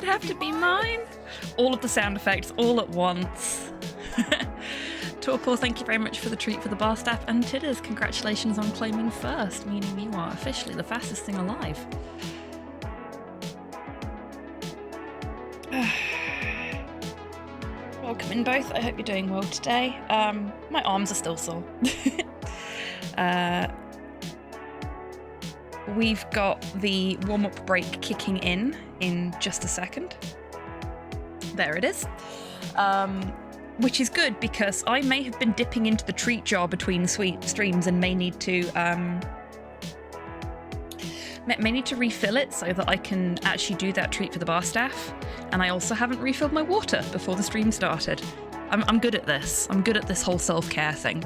that have to be mine? All of the sound effects all at once. Torpor, thank you very much for the treat for the bar staff. And Tidders, congratulations on claiming first, meaning you are officially the fastest thing alive. Welcome in both. I hope you're doing well today. My arms are still sore. We've got the warm-up break kicking in just a second. There it is. Which is good because I may have been dipping into the treat jar between streams and may need to refill it so that I can actually do that treat for the bar staff. And I also haven't refilled my water before the stream started. I'm good at this. I'm good at this whole self-care thing.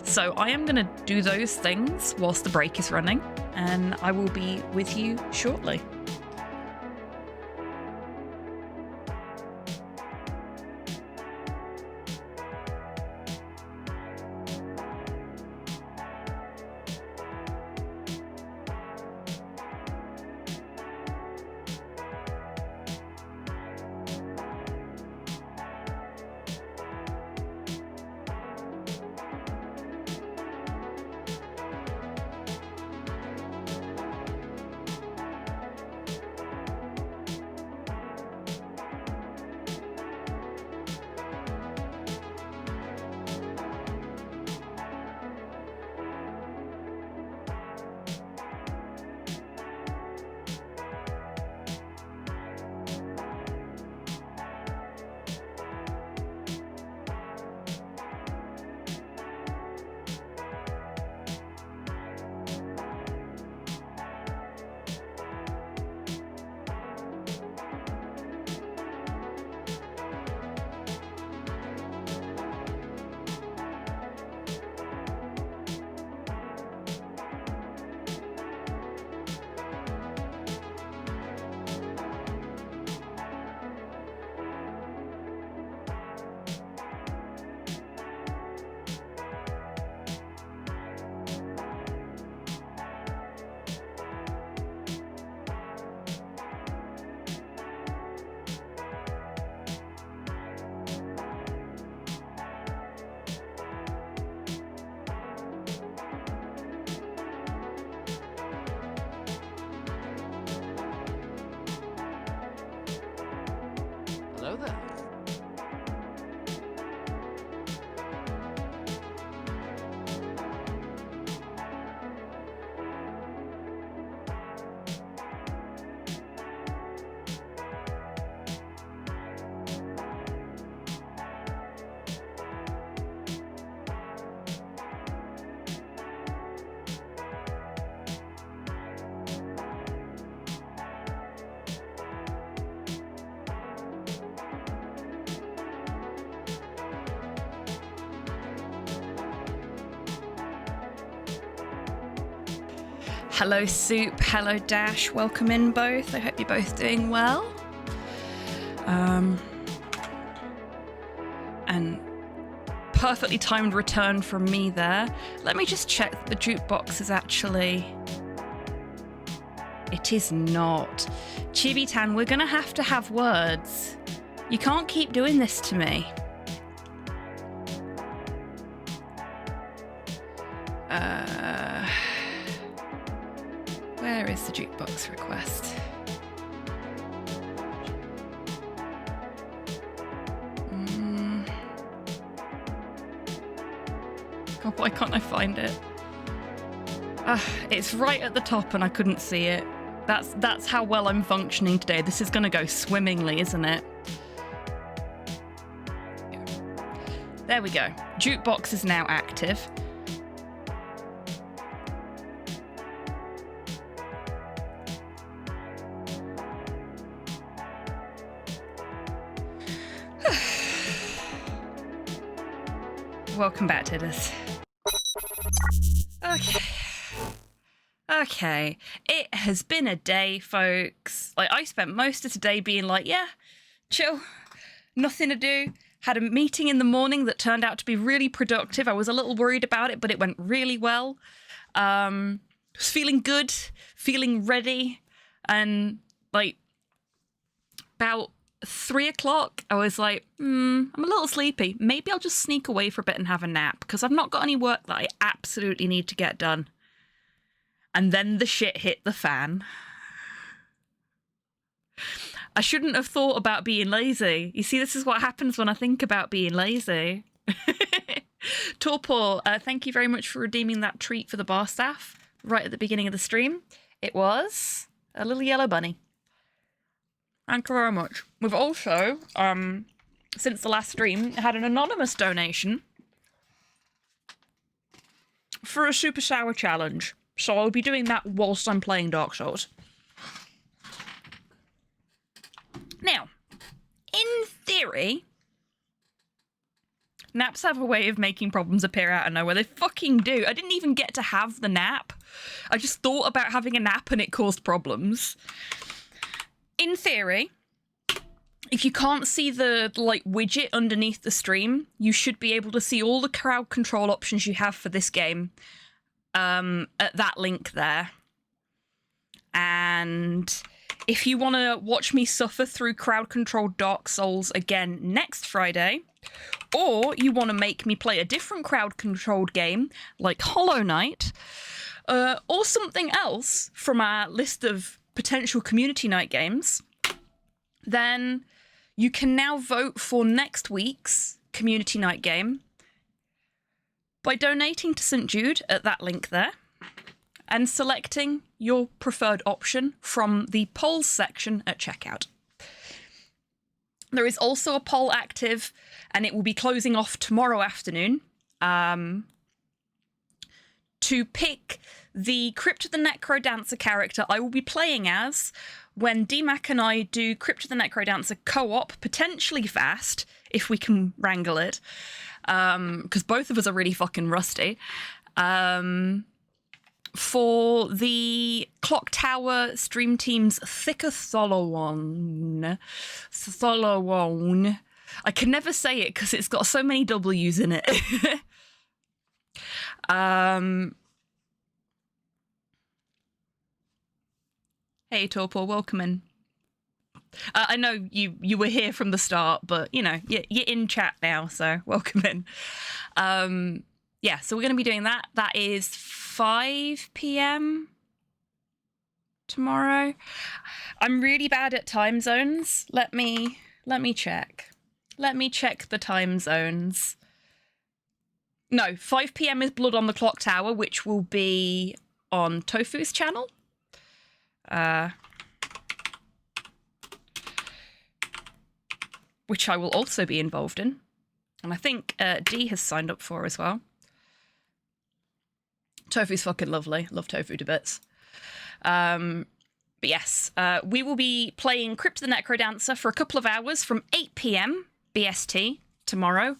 So I am going to do those things whilst the break is running, and I will be with you shortly. Hello there. Hello Soup, hello Dash, welcome in both. I hope you're both doing well. And perfectly timed return from me there. Let me just check that the jukebox is actually... It is not. Chibi-tan, we're gonna have to have words. You can't keep doing this to me. Where is the jukebox request? God, why can't I find it? It's right at the top and I couldn't see it. That's how well I'm functioning today. This is gonna go swimmingly, isn't it? There we go. Jukebox is now active. Welcome back, Tidders. Okay. It has been a day, folks. Like, I spent most of today being like, yeah, chill, nothing to do. Had a meeting in the morning that turned out to be really productive. I was a little worried about it, but it went really well. Was feeling good, feeling ready, and like about 3 o'clock, I was like, I'm a little sleepy. Maybe I'll just sneak away for a bit and have a nap, because I've not got any work that I absolutely need to get done. And then the shit hit the fan. I shouldn't have thought about being lazy. You see, this is what happens when I think about being lazy. Torpor, thank you very much for redeeming that treat for the bar staff right at the beginning of the stream. It was a little yellow bunny. Thank you very much. We've also, since the last stream, had an anonymous donation for a Super Sour challenge. So I'll be doing that whilst I'm playing Dark Souls. Now, in theory, naps have a way of making problems appear out of nowhere. They fucking do. I didn't even get to have the nap. I just thought about having a nap and it caused problems. In theory, if you can't see the widget underneath the stream, you should be able to see all the crowd control options you have for this game at that link there. And if you want to watch me suffer through crowd control Dark Souls again next Friday, or you want to make me play a different crowd controlled game like Hollow Knight, or something else from our list of potential community night games, then you can now vote for next week's community night game by donating to St. Jude at that link there and selecting your preferred option from the polls section at checkout. There is also a poll active, and it will be closing off tomorrow afternoon, to pick the Crypt of the Necrodancer character I will be playing as when DMAC and I do Crypt of the Necrodancer co-op, potentially fast, if we can wrangle it, because both of us are really fucking rusty, for the Clock Tower Stream Team's Thicker Tholowon. I can never say it because it's got so many W's in it. Hey Torpor, welcome in. I know you were here from the start, but you know, you're in chat now, so welcome in. Yeah, so we're going to be doing that. That is 5 p.m. tomorrow. I'm really bad at time zones. Let me check. Let me check the time zones. No, 5 p.m. is Blood on the Clock Tower, which will be on Tofu's channel. Which I will also be involved in. And I think D has signed up for as well. Tofu's fucking lovely. Love Tofu to bits. But yes, we will be playing Crypt of the Necrodancer for a couple of hours from 8 p.m. BST tomorrow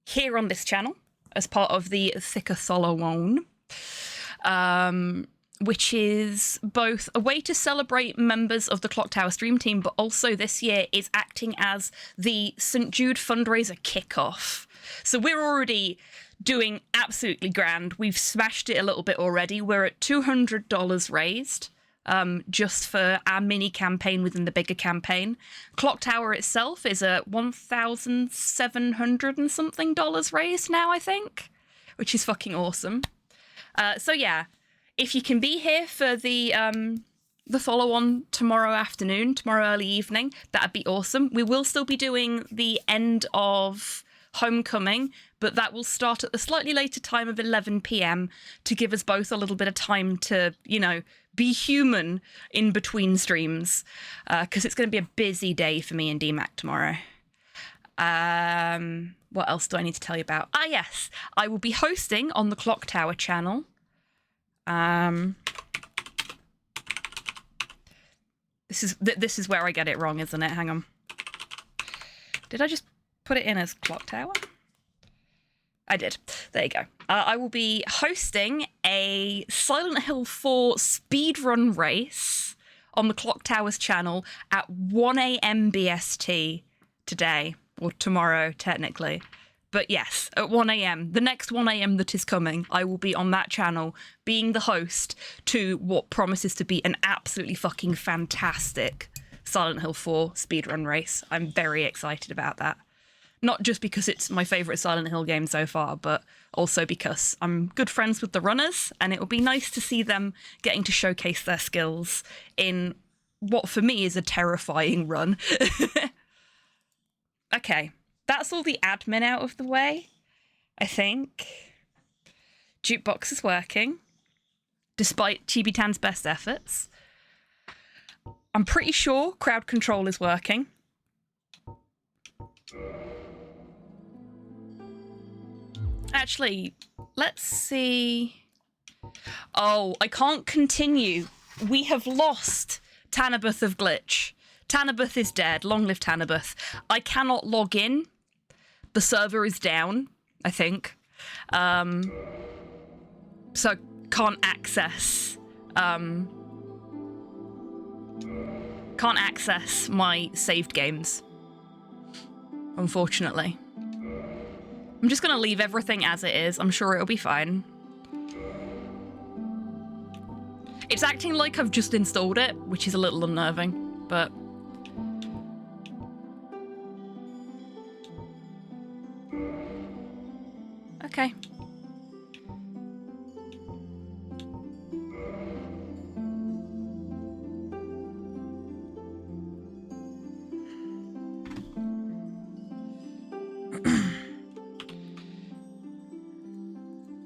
here on this channel as part of the Thicker Tholowon, which is both a way to celebrate members of the Clock Tower stream team, but also this year is acting as the St. Jude fundraiser kickoff. So we're already doing absolutely grand. We've smashed it a little bit already. We're at $200 raised just for our mini campaign within the bigger campaign. Clock Tower itself is at $1,700 and something raised now, I think, which is fucking awesome. So yeah, if you can be here for the follow-on tomorrow early evening, that'd be awesome. We will still be doing the end of Homecoming, but that will start at the slightly later time of 11 p.m. to give us both a little bit of time to, you know, be human in between streams, because it's going to be a busy day for me and DMAC tomorrow. What else do I need to tell you about? Ah, yes, I will be hosting on the Clock Tower channel. This is where I get it wrong, isn't it? Hang on. Did I just put it in as Clock Tower? I did. There you go. I will be hosting a Silent Hill 4 speedrun race on the Clock Tower's channel at 1 a.m. BST today, or tomorrow, technically. But yes, at 1 a.m., the next 1 a.m. that is coming, I will be on that channel being the host to what promises to be an absolutely fucking fantastic Silent Hill 4 speedrun race. I'm very excited about that. Not just because it's my favourite Silent Hill game so far, but also because I'm good friends with the runners, and it will be nice to see them getting to showcase their skills in what for me is a terrifying run. Okay, that's all the admin out of the way, I think. Jukebox is working, despite Chibi-Tan's best efforts. I'm pretty sure crowd control is working. Actually, let's see. Oh, I can't continue. We have lost Tanabuth of Glitch. Tanabuth is dead. Long live Tanabuth. I cannot log in. The server is down, I think. So can't access my saved games, unfortunately. I'm just gonna leave everything as it is. I'm sure it'll be fine. It's acting like I've just installed it, which is a little unnerving, but... Okay.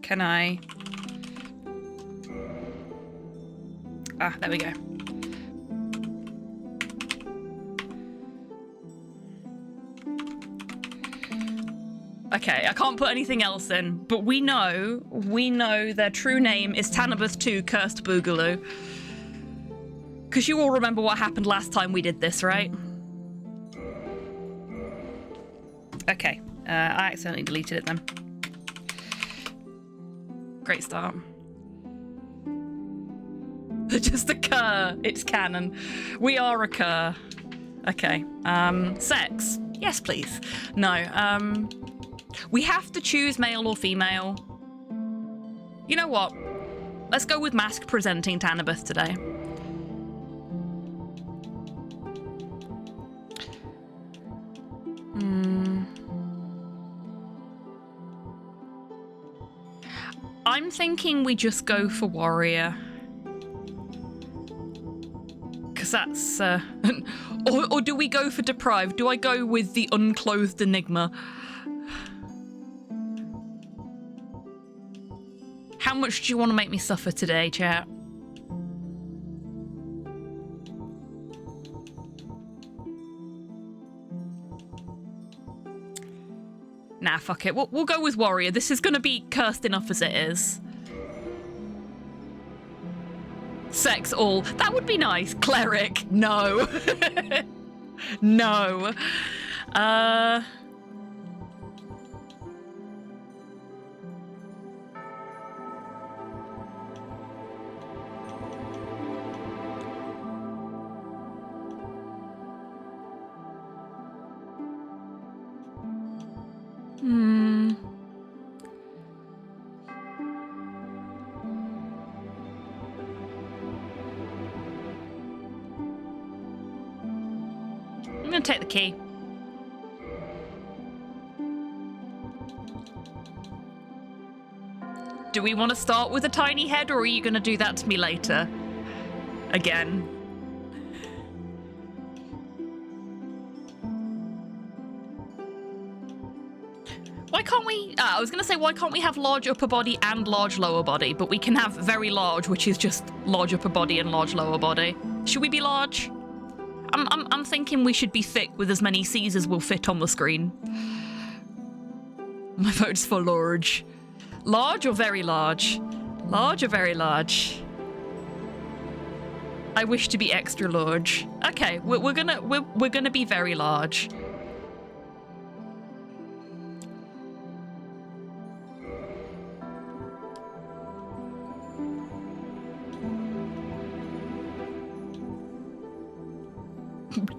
Can I... Ah, there we go. Okay, I can't put anything else in, but we know their true name is Tanabuth 2 Cursed Boogaloo. Because you all remember what happened last time we did this, right? Okay, I accidentally deleted it then. Great start. Just a cur. It's canon. We are a cur. Okay. Sex. Yes, please. No. We have to choose male or female. You know what? Let's go with mask presenting Tanabuth today. I'm thinking we just go for warrior. Because that's... or do we go for deprived? Do I go with the unclothed enigma? How much do you want to make me suffer today, chat? Nah, fuck it. We'll go with warrior. This is going to be cursed enough as it is. Sex all. That would be nice. Cleric. No. No. I'm gonna take the key. Do we want to start with a tiny head, or are you gonna do that to me later? Again. Why can't we... I was gonna say, why can't we have large upper body and large lower body, but we can have very large, which is just large upper body and large lower body. Should we be large? I'm thinking we should be thick with as many C's as will fit on the screen. My vote's for large. Large or very large? Large or very large? I wish to be extra large. Okay, we're gonna be very large.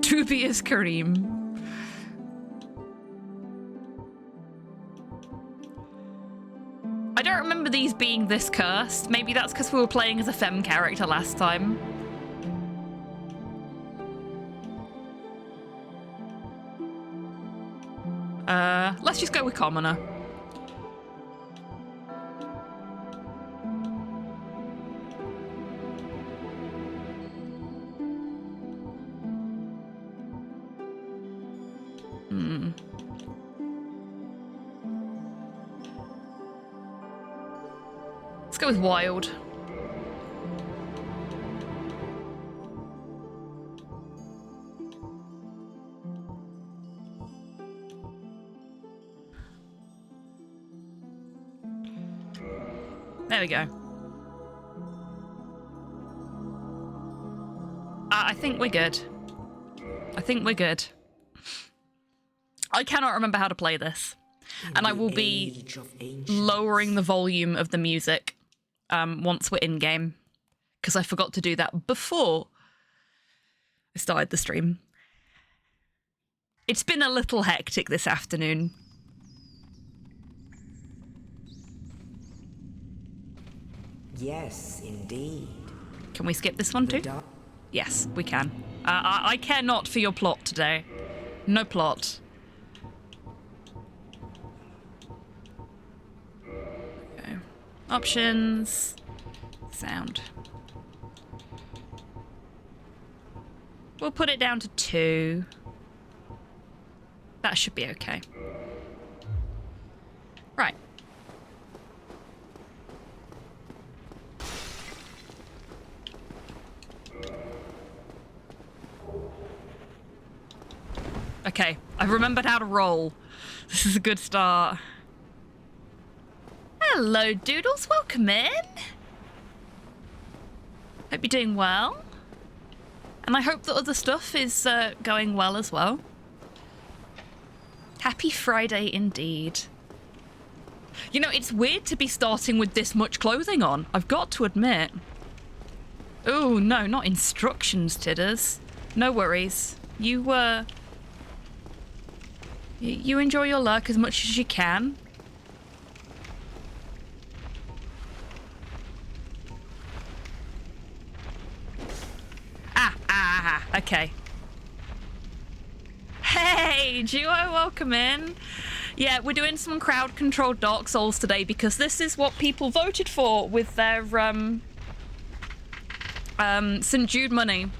Dubious Kareem. I don't remember these being this cursed. Maybe that's because we were playing as a femme character last time. Let's just go with commoner. Let's go with wild. There we go. I think we're good. I think we're good. I cannot remember how to play this. And I will be lowering the volume of the music once we're in-game. Because I forgot to do that before I started the stream. It's been a little hectic this afternoon. Yes, indeed. Can we skip this one too? Yes, we can. I care not for your plot today. No plot. Okay. Options. Sound. We'll put it down to 2. That should be okay. Right. Okay, I've remembered how to roll. This is a good start. Hello, Doodles. Welcome in. Hope you're doing well. And I hope that other stuff is going well as well. Happy Friday indeed. You know, it's weird to be starting with this much clothing on. I've got to admit. Oh, no, not instructions, Tidders. No worries. You enjoy your lurk as much as you can. Okay. Hey, Duo, welcome in. Yeah, we're doing some crowd-controlled Dark Souls today because this is what people voted for with their St. Jude money.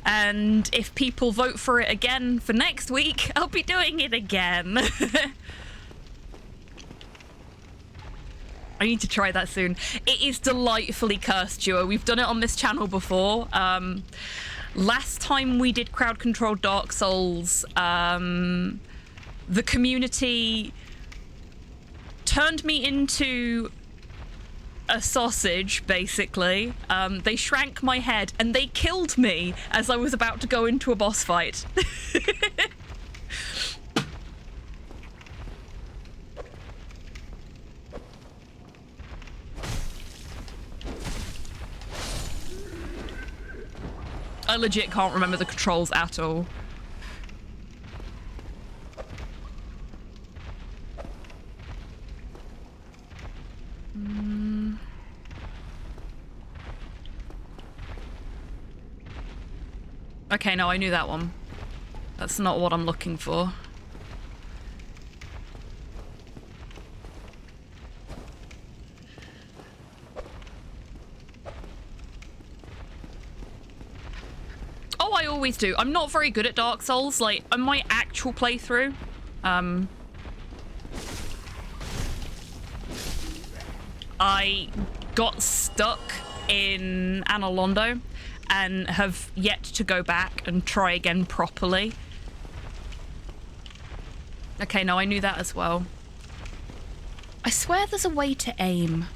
And if people vote for it again for next week, I'll be doing it again. I need to try that soon. It is delightfully cursed, Duo. We've done it on this channel before. Last time we did crowd-controlled Dark Souls, the community turned me into a sausage, basically. They shrank my head and they killed me as I was about to go into a boss fight. I legit can't remember the controls at all. Okay, no, I knew that one. That's not what I'm looking for. Oh, I always do. I'm not very good at Dark Souls. Like, on my actual playthrough, I got stuck in Anor Londo and have yet to go back and try again properly. Okay, no, I knew that as well. I swear there's a way to aim.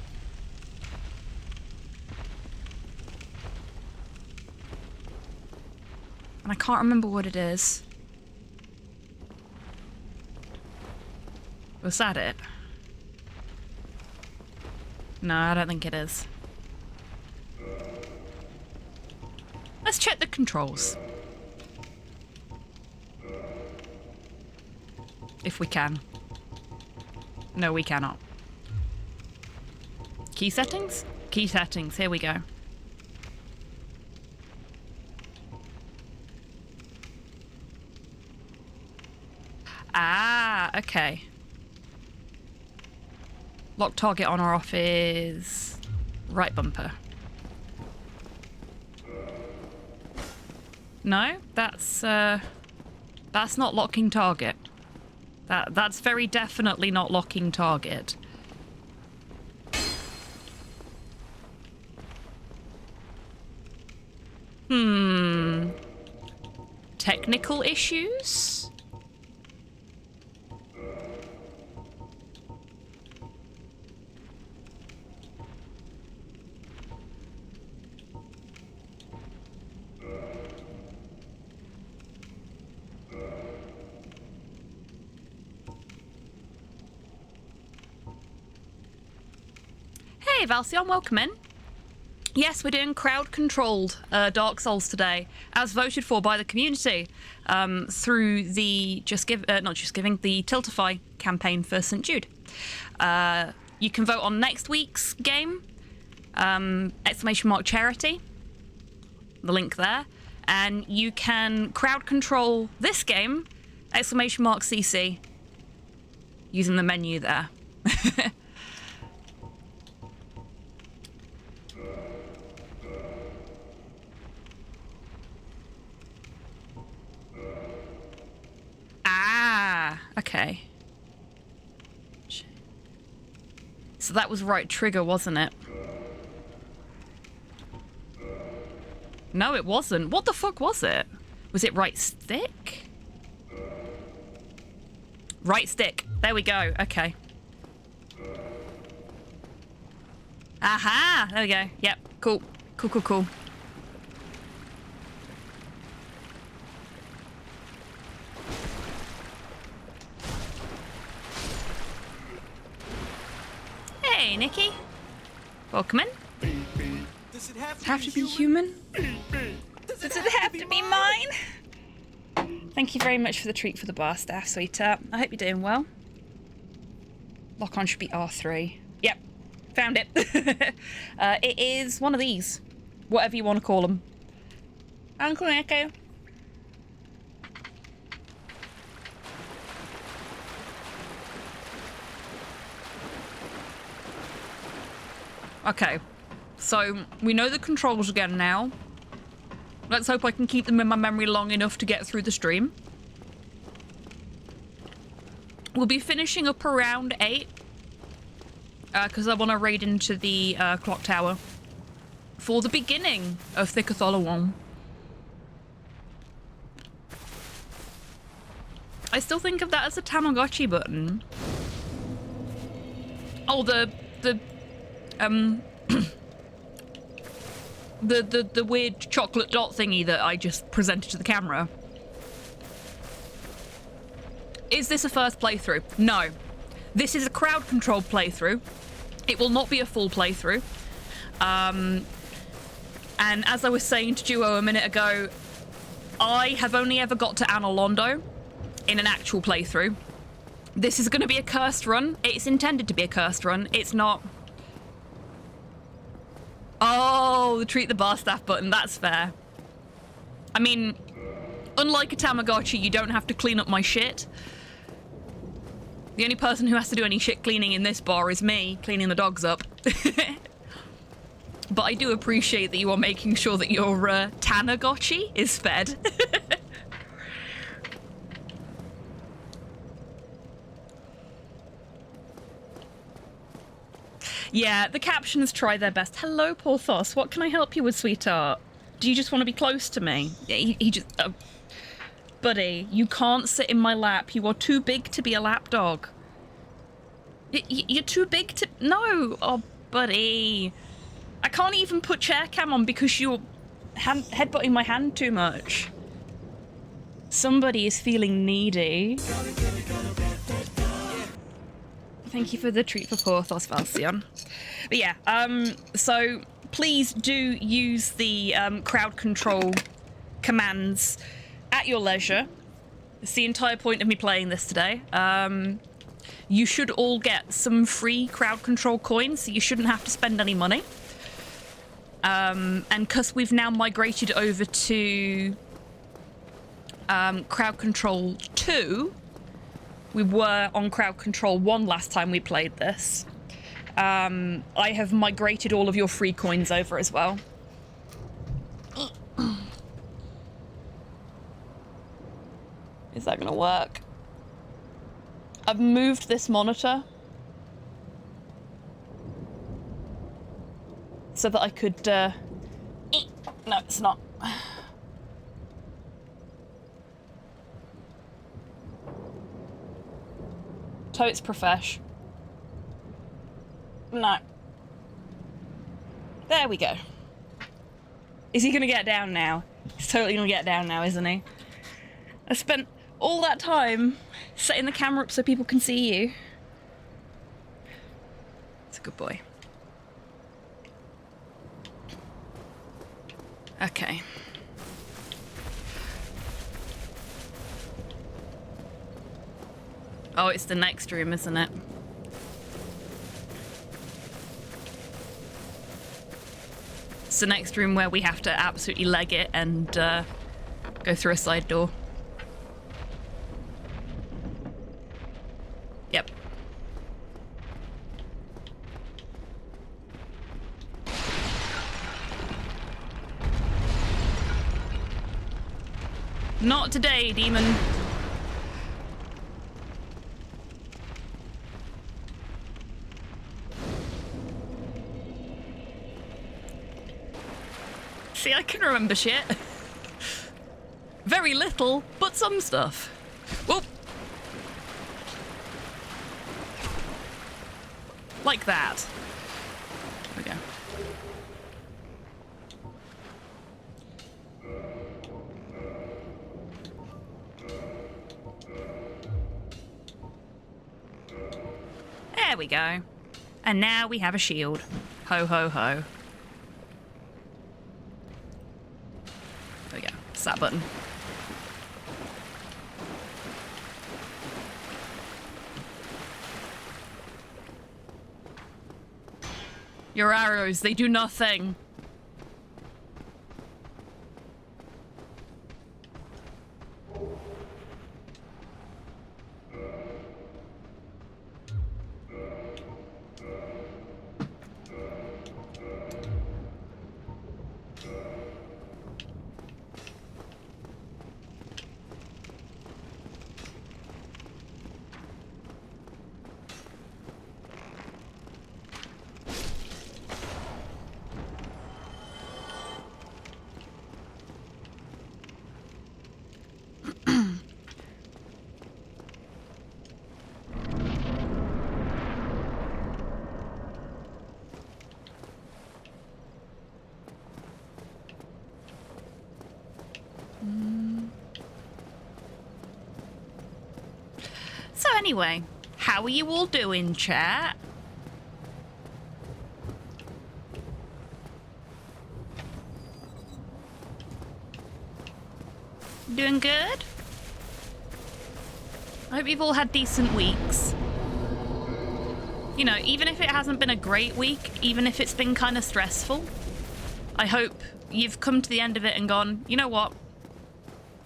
And I can't remember what it is. Was that it? No, I don't think it is. Let's check the controls. If we can. No, we cannot. Key settings? Key settings, here we go. Ah, Okay. Lock target on or off is right bumper. No, that's not locking target. That's very definitely not locking target. Technical issues? Hey, Valcion, welcome in. Yes, we're doing crowd-controlled Dark Souls today, as voted for by the community through the the Tiltify campaign for St. Jude. You can vote on next week's game, !charity, the link there, and you can crowd-control this game, !CC, using the menu there. Ah, okay. So that was right trigger, wasn't it? No, it wasn't. What the fuck was it? Was it right stick? Right stick. There we go. Okay. Aha! There we go. Yep. Cool. Cool, cool, cool. Hey, Nikki. Welcome in. Does it have To be human? Does it have to be mine? Thank you very much for the treat for the bar staff, sweetheart. I hope you're doing well. Lock on should be R3. Yep, found it. It is one of these. Whatever you want to call them. Uncle Echo. Okay, so we know the controls again now. Let's hope I can keep them in my memory long enough to get through the stream. We'll be finishing up around 8. Because I want to raid into the clock tower for the beginning of Thick Atholawon. I still think of that as a Tamagotchi button. Oh, the weird chocolate dot thingy that I just presented to the camera. Is this a first playthrough? No. This is a crowd-controlled playthrough. It will not be a full playthrough. And as I was saying to Duo a minute ago, I have only ever got to Analondo in an actual playthrough. This is going to be a cursed run. It's intended to be a cursed run. It's not... Oh, treat the bar staff button. That's fair. I mean, unlike a Tamagotchi, you don't have to clean up my shit. The only person who has to do any shit cleaning in this bar is me, cleaning the dogs up. But I do appreciate that you are making sure that your Tanagotchi is fed. Yeah, the captions try their best. Hello, Porthos. What can I help you with, sweetheart? Do you just want to be close to me? He just... buddy, you can't sit in my lap. You are too big to be a lap dog. You're too big to... No! Oh, buddy. I can't even put chair cam on because you're headbutting my hand too much. Somebody is feeling needy. Thank you for the treat for Porthos, Valcion. But yeah, so please do use the crowd control commands at your leisure. It's the entire point of me playing this today. You should all get some free crowd control coins, so you shouldn't have to spend any money. And because we've now migrated over to crowd control 2, We were on crowd control 1 last time we played this. I have migrated all of your free coins over as well. Is that gonna work? I've moved this monitor so that I could, no, it's not. Totes profesh. No. There we go. Is he gonna get down now? He's totally gonna get down now, isn't he? I spent all that time setting the camera up so people can see you. It's a good boy. Okay. Oh, it's the next room, isn't it? It's the next room where we have to absolutely leg it and go through a side door. Yep. Not today, demon. See, I can remember shit. Very little, but some stuff. Whoop. Like that. There we go. There we go. And now we have a shield. Ho, ho, ho. There we go. It's that button. Your arrows, they do nothing. So anyway, how are you all doing, chat? Doing good? I hope you've all had decent weeks. You know, even if it hasn't been a great week, even if it's been kind of stressful, I hope you've come to the end of it and gone, you know what?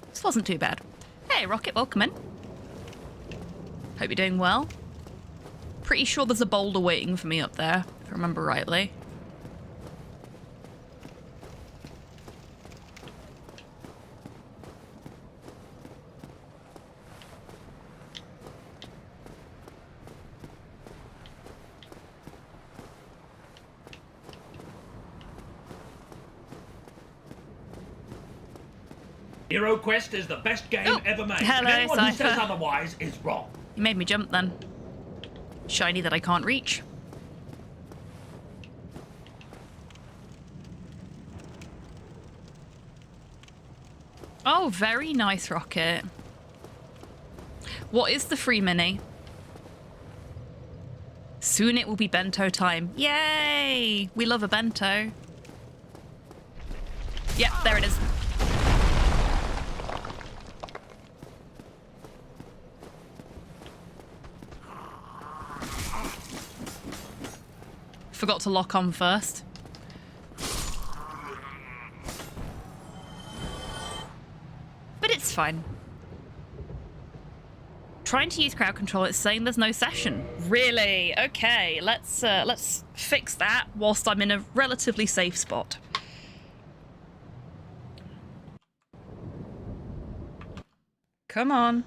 This wasn't too bad. Hey, Rocket, welcome in. Hope you're doing well. Pretty sure there's a boulder waiting for me up there, if I remember rightly. Hero Quest is the best game ever made. Hello, and anyone who Cypher. says otherwise is wrong. You made me jump then. Shiny that I can't reach. Oh, very nice, Rocket. What is the free mini? Soon it will be bento time. Yay! We love a bento. Yep, there it is. Forgot to lock on first. But it's fine. Trying to use crowd control, it's saying there's no session. Really? Okay, let's fix that whilst I'm in a relatively safe spot. Come on.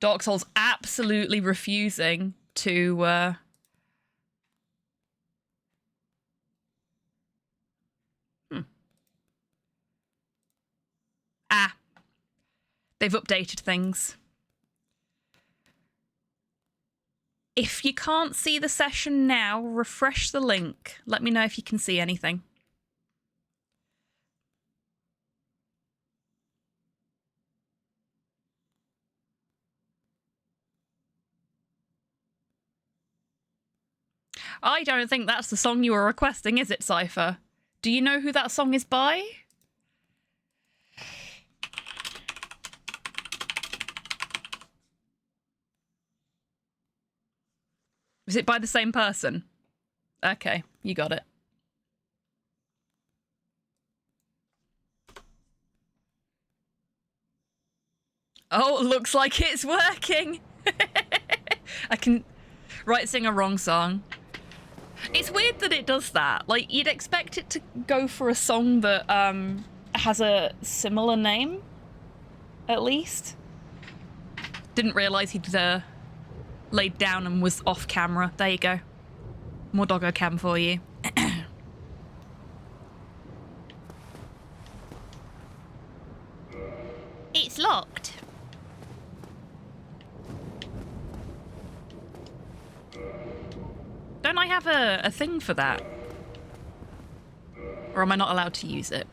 Dark Souls absolutely refusing to They've updated things. If you can't see the session now, refresh the link. Let me know if you can see anything. I don't think that's the song you were requesting, is it, Cypher? Do you know who that song is by? Is it by the same person? Okay, you got it. Oh, looks like it's working. I can sing a wrong song. It's weird that it does that. Like, you'd expect it to go for a song that has a similar name, at least. Didn't realise he'd laid down and was off camera. There you go. More doggo cam for you. It's locked. Don't I have a thing for that? Or am I not allowed to use it?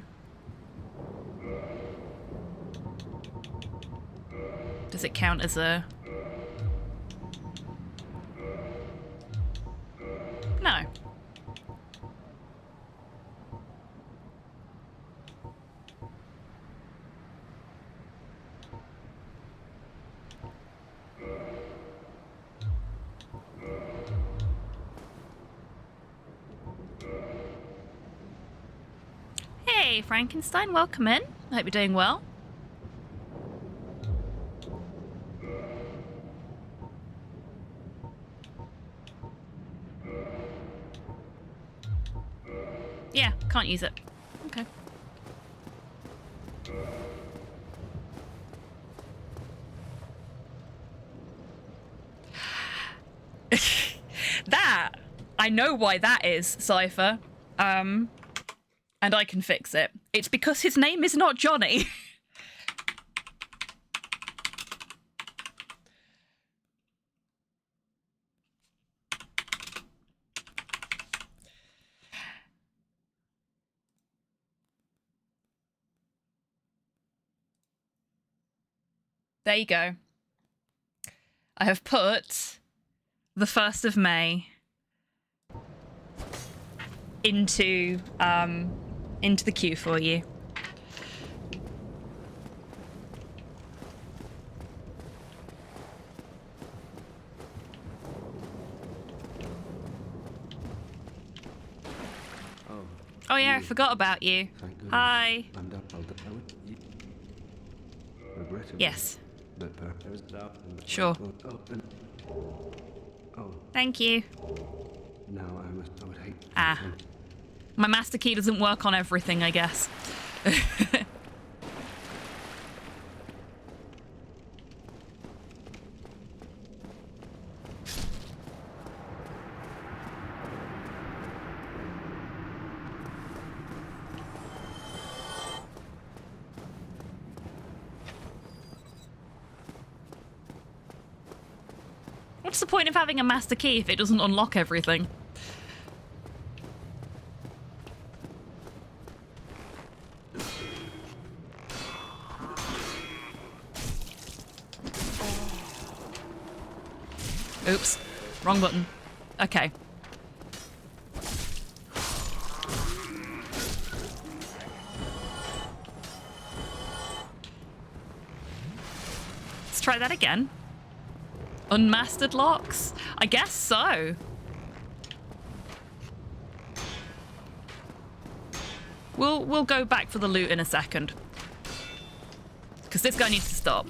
Does it count as a... No. Hey, Frankenstein, welcome in. I hope you're doing well. Yeah, can't use it. Okay. That! I know why that is, Cypher. And I can fix it. It's because his name is not Johnny. There you go. I have put the 1st of May into the queue for you. Oh yeah, I forgot about you. Hi. Yes. Sure. Thank you. Now I would hate. My master key doesn't work on everything, I guess. What's the point of having a master key if it doesn't unlock everything? Oops. Wrong button. Okay. Let's try that again. Unmastered locks? I guess so. We'll go back for the loot in a second. Because this guy needs to stop.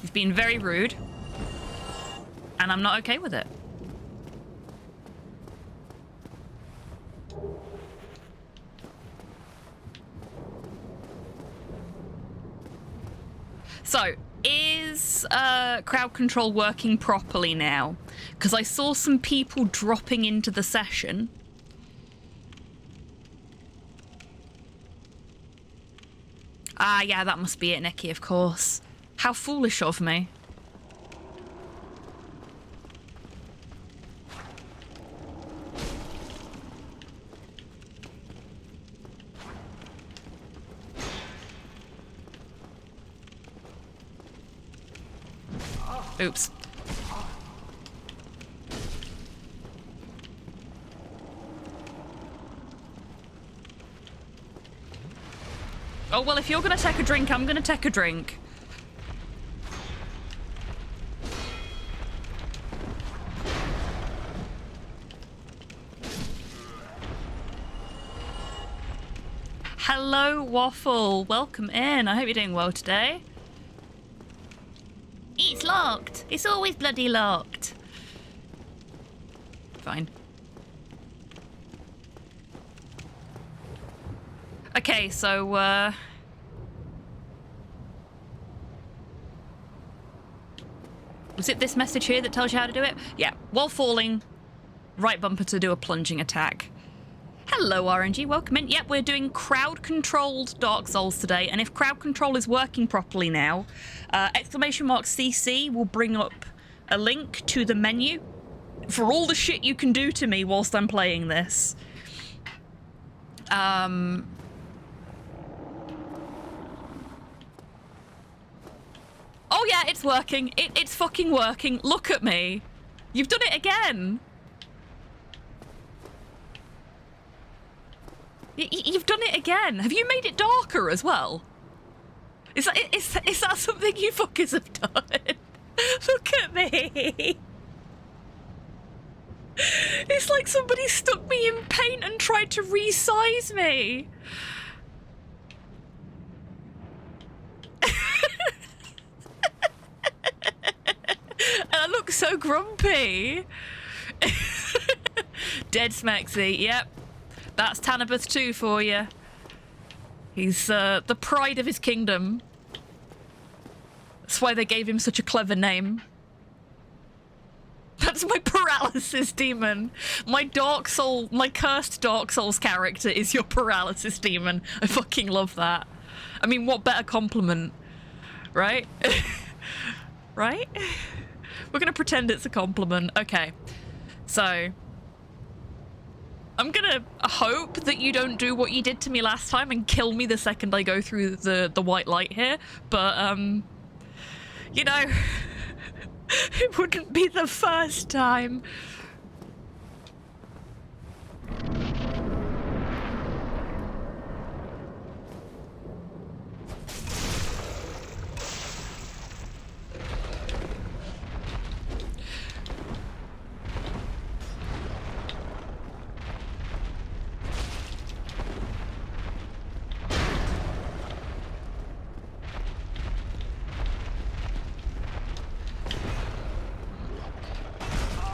He's being very rude. And I'm not okay with it. So, is crowd control working properly now? Because I saw some people dropping into the session. Ah, yeah, that must be it, Nikki, of course. How foolish of me. Oops. Oh, well, if you're gonna take a drink, I'm gonna take a drink. Hello, Waffle. Welcome in. I hope you're doing well today. It's locked. It's always bloody locked. Fine. Okay, so, was it this message here that tells you how to do it? Yeah. While falling, right bumper to do a plunging attack. Hello, RNG. Welcome in. Yep, we're doing crowd-controlled Dark Souls today, and if crowd control is working properly now, !CC will bring up a link to the menu for all the shit you can do to me whilst I'm playing this. Oh yeah, it's working. It's fucking working. Look at me. You've done it again. You've done it again. Have you made it darker as well? Is that something you fuckers have done? Look at me. It's like somebody stuck me in paint and tried to resize me. And I look so grumpy. Dead Smexy, yep. That's Tanabeth 2 for you. He's the pride of his kingdom. That's why they gave him such a clever name. That's my paralysis demon. My cursed Dark Souls character is your paralysis demon. I fucking love that. I mean, what better compliment, right? Right? We're gonna pretend it's a compliment. Okay, so I'm gonna hope that you don't do what you did to me last time and kill me the second I go through the white light here, but you know, it wouldn't be the first time.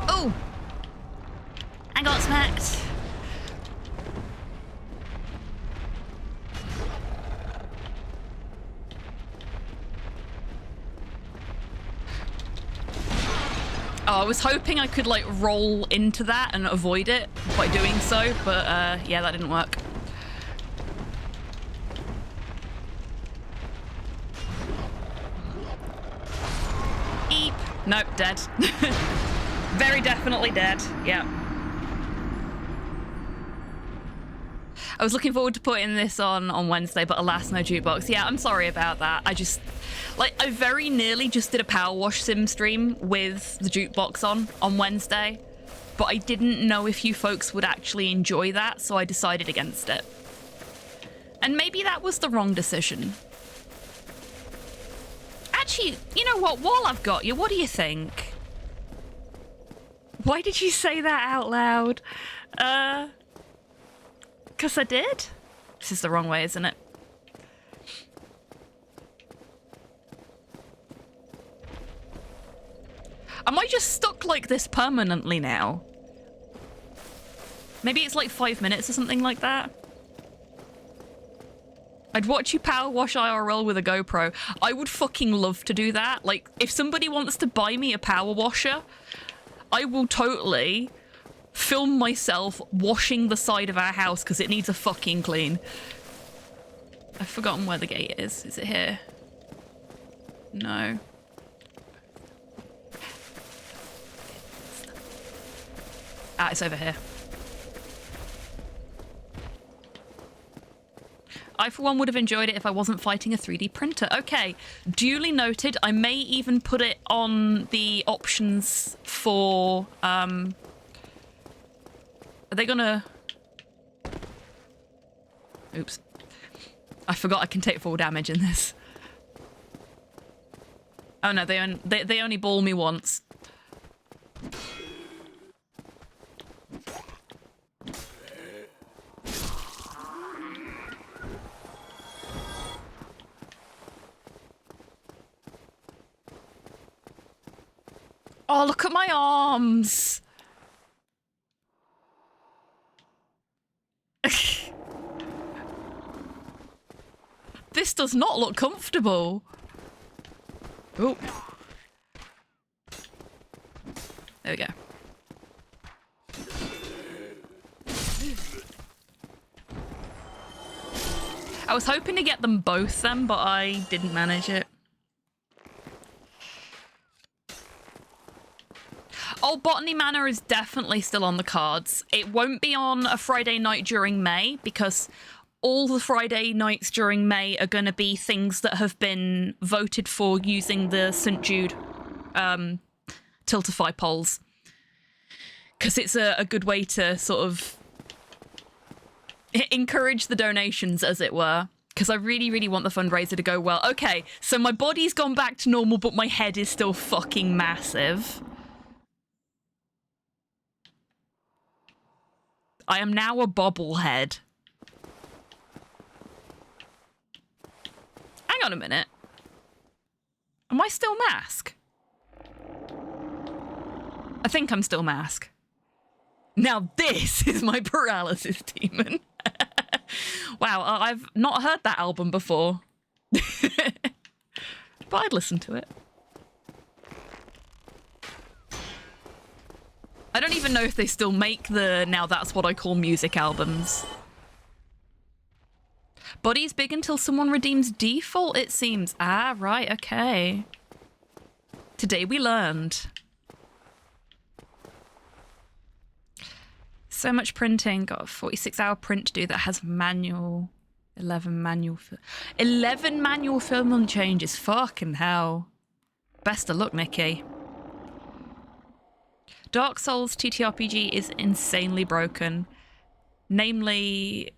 Oh! I got smacked. Oh, I was hoping I could, like, roll into that and avoid it by doing so, but, yeah, that didn't work. Eep. Nope, dead. Very definitely dead, yeah. I was looking forward to putting this on Wednesday, but alas, no jukebox. Yeah, I'm sorry about that. I very nearly just did a Power Wash Sim stream with the jukebox on Wednesday, but I didn't know if you folks would actually enjoy that, so I decided against it. And maybe that was the wrong decision. Actually, you know what? While I've got you, what do you think? Why did you say that out loud? 'Cause I did? This is the wrong way, isn't it? Am I just stuck like this permanently now? Maybe it's like 5 minutes or something like that. I'd watch you power wash IRL with a GoPro. I would fucking love to do that. Like, if somebody wants to buy me a power washer, I will totally film myself washing the side of our house because it needs a fucking clean. I've forgotten where the gate is. Is it here? No. Ah, it's over here. I, for one, would have enjoyed it if I wasn't fighting a 3D printer. Okay, duly noted. I may even put it on the options for, Are they gonna... Oops. I forgot I can take full damage in this. Oh no, they only ball me once. Oh, look at my arms. This does not look comfortable. Oh. There we go. I was hoping to get them both then, but I didn't manage it. Oh, Botany Manor is definitely still on the cards. It won't be on a Friday night during May because all the Friday nights during May are going to be things that have been voted for using the St. Jude Tiltify polls. Because it's a good way to sort of encourage the donations, as it were. Because I really, really want the fundraiser to go well. Okay, so my body's gone back to normal, but my head is still fucking massive. I am now a bobblehead. Hang on a minute. Am I still Mask? I think I'm still Mask. Now this is my paralysis demon. Wow, I've not heard that album before. But I'd listen to it. I don't even know if they still make the Now That's What I Call Music albums. Body's big until someone redeems default, it seems. Ah, right, okay. Today we learned. So much printing. Got a 46-hour print to do that has manual... 11 manual film changes. Fucking hell. Best of luck, Nikki. Dark Souls TTRPG is insanely broken. Namely,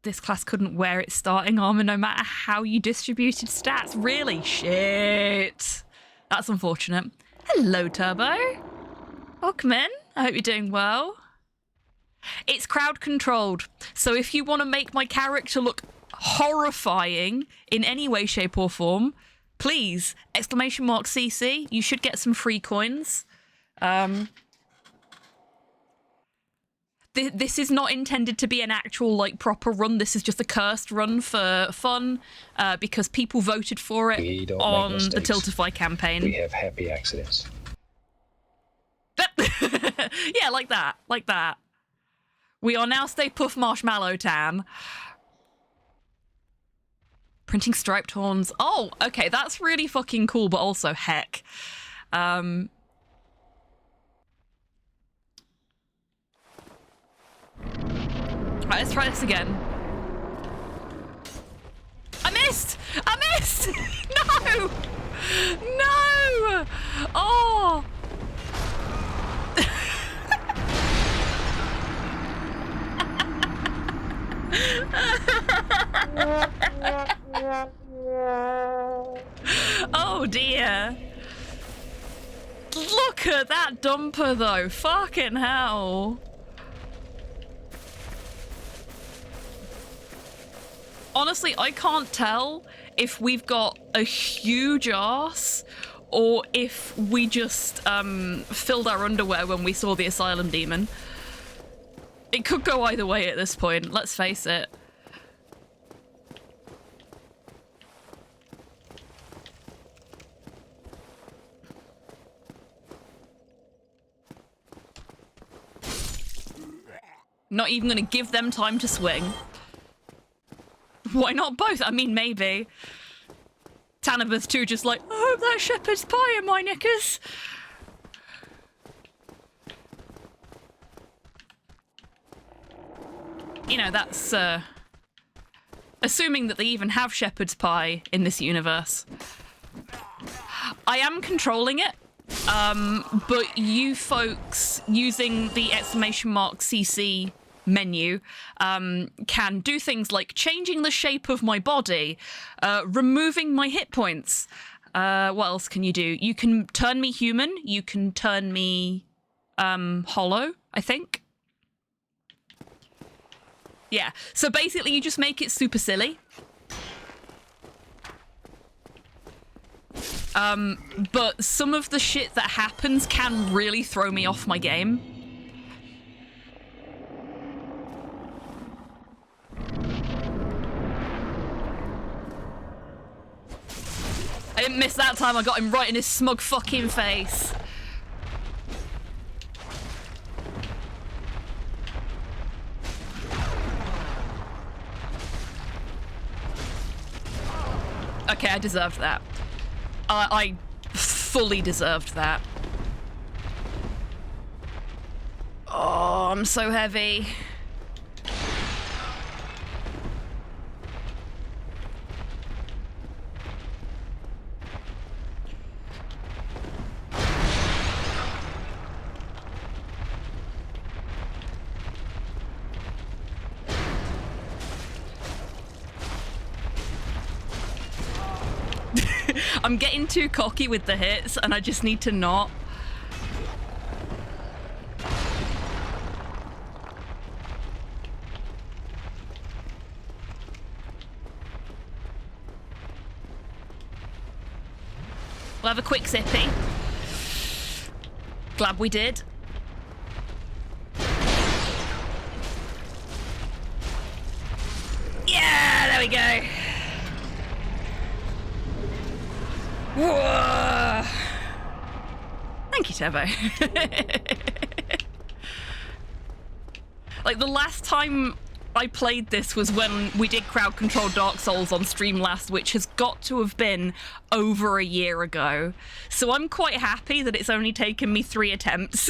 this class couldn't wear its starting armor no matter how you distributed stats. Really? Shit. That's unfortunate. Hello, Turbo. Welcome in. I hope you're doing well. It's crowd controlled. So if you want to make my character look horrifying in any way, shape or form, please, !CC. You should get some free coins. This is not intended to be an actual, like, proper run. This is just a cursed run for fun, because people voted for it on the Tiltify campaign. We have happy accidents. Yeah, like that. Like that. We are now Stay Puft Marshmallow Tan. Printing striped horns. Oh, okay, that's really fucking cool, but also heck. Right, let's try this again. I missed! I missed! No! No! Oh! Oh dear. Look at that dumper though. Fucking hell. Honestly, I can't tell if we've got a huge ass or if we just filled our underwear when we saw the asylum demon. It could go either way at this point, let's face it. Not even gonna give them time to swing. Why not both? I mean, maybe. Tanabeth too, just like, I hope that shepherd's pie in my knickers. You know, that's assuming that they even have shepherd's pie in this universe. I am controlling it, but you folks using the !CC menu can do things like changing the shape of my body, removing my hit points. What else can you do? You can turn me human. You can turn me hollow, I think. Yeah, so basically you just make it super silly. But some of the shit that happens can really throw me off my game. I didn't miss that time, I got him right in his smug fucking face. Okay, I deserved that. I fully deserved that. Oh, I'm so heavy. I'm getting too cocky with the hits, and I just need to not. We'll have a quick sippy. Glad we did. Yeah, there we go. Whoa. Thank you, Turbo. Like, the last time I played this was when we did crowd control Dark Souls on stream last, which has got to have been over a year ago. So I'm quite happy that it's only taken me 3 attempts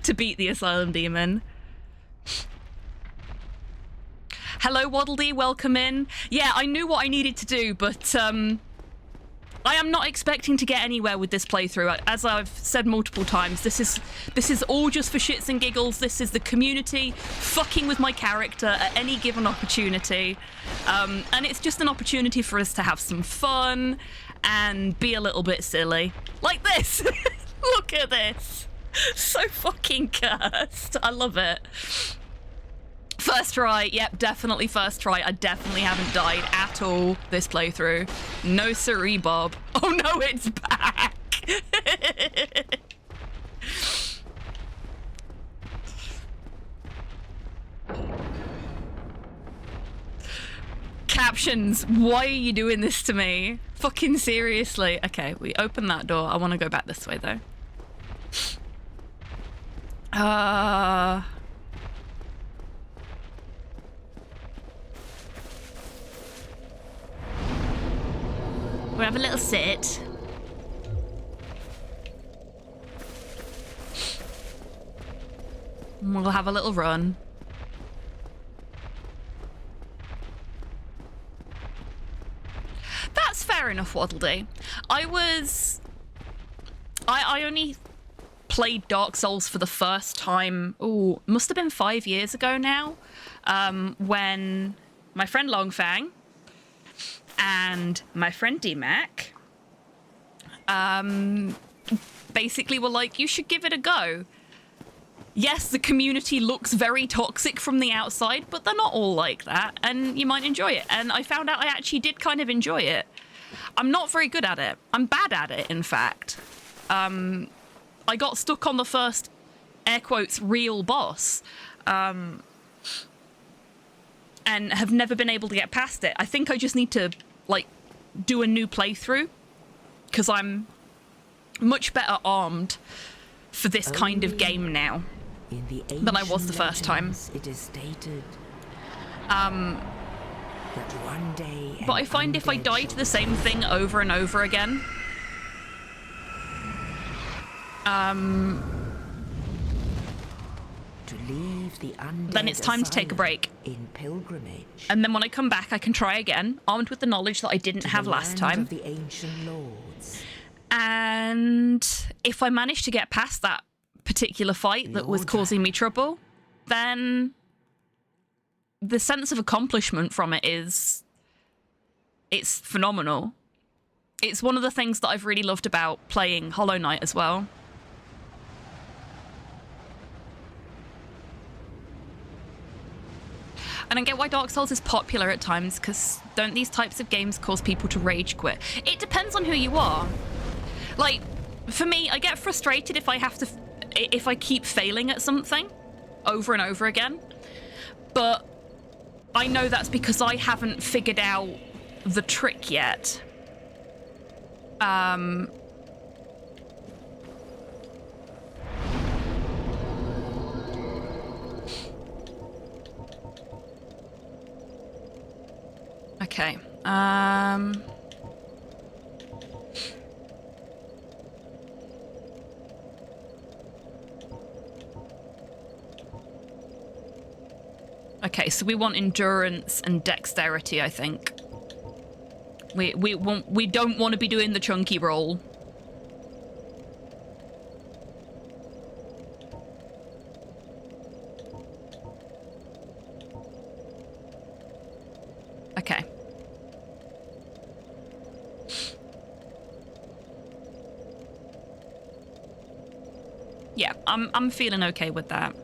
to beat the Asylum Demon. Hello, Waddle Dee, welcome in. Yeah, I knew what I needed to do, but I am not expecting to get anywhere with this playthrough. As I've said multiple times, this is all just for shits and giggles. This is the community fucking with my character at any given opportunity. And it's just an opportunity for us to have some fun and be a little bit silly. Like this. Look at this. So fucking cursed. I love it. First try, yep, definitely first try. I definitely haven't died at all this playthrough. No siree, Bob. Oh no, it's back! Captions, why are you doing this to me? Fucking seriously. Okay, we open that door. I want to go back this way though. We'll have a little sit. We'll have a little run. That's fair enough, Waddle Dee. I only played Dark Souls for the first time, must have been 5 years ago now, when my friend Longfang and my friend DMAC basically were like, you should give it a go. Yes, the community looks very toxic from the outside, but they're not all like that, and you might enjoy it. And I found out I actually did kind of enjoy it. I'm not very good at it. I'm bad at it, in fact. I got stuck on the first, air quotes, real boss, and have never been able to get past it. I think I just need to, like, do a new playthrough, because I'm much better armed for this kind of game now than I was the first time. It is stated that one day but I find if I die to the same thing over and over again, to leave the then it's time to take a break. In pilgrimage. And then when I come back, I can try again, armed with the knowledge that I didn't have last time. Of the ancient lords. And if I manage to get past that particular fight that was causing me trouble, then the sense of accomplishment from it it's phenomenal. It's one of the things that I've really loved about playing Hollow Knight as well. And I get why Dark Souls is popular at times, because don't these types of games cause people to rage quit? It depends on who you are. Like, for me, I get frustrated if I keep failing at something over and over again. But I know that's because I haven't figured out the trick yet. Okay. Okay, so we want endurance and dexterity, I think. We don't want to be doing the chunky roll. Okay. Yeah, I'm feeling okay with that.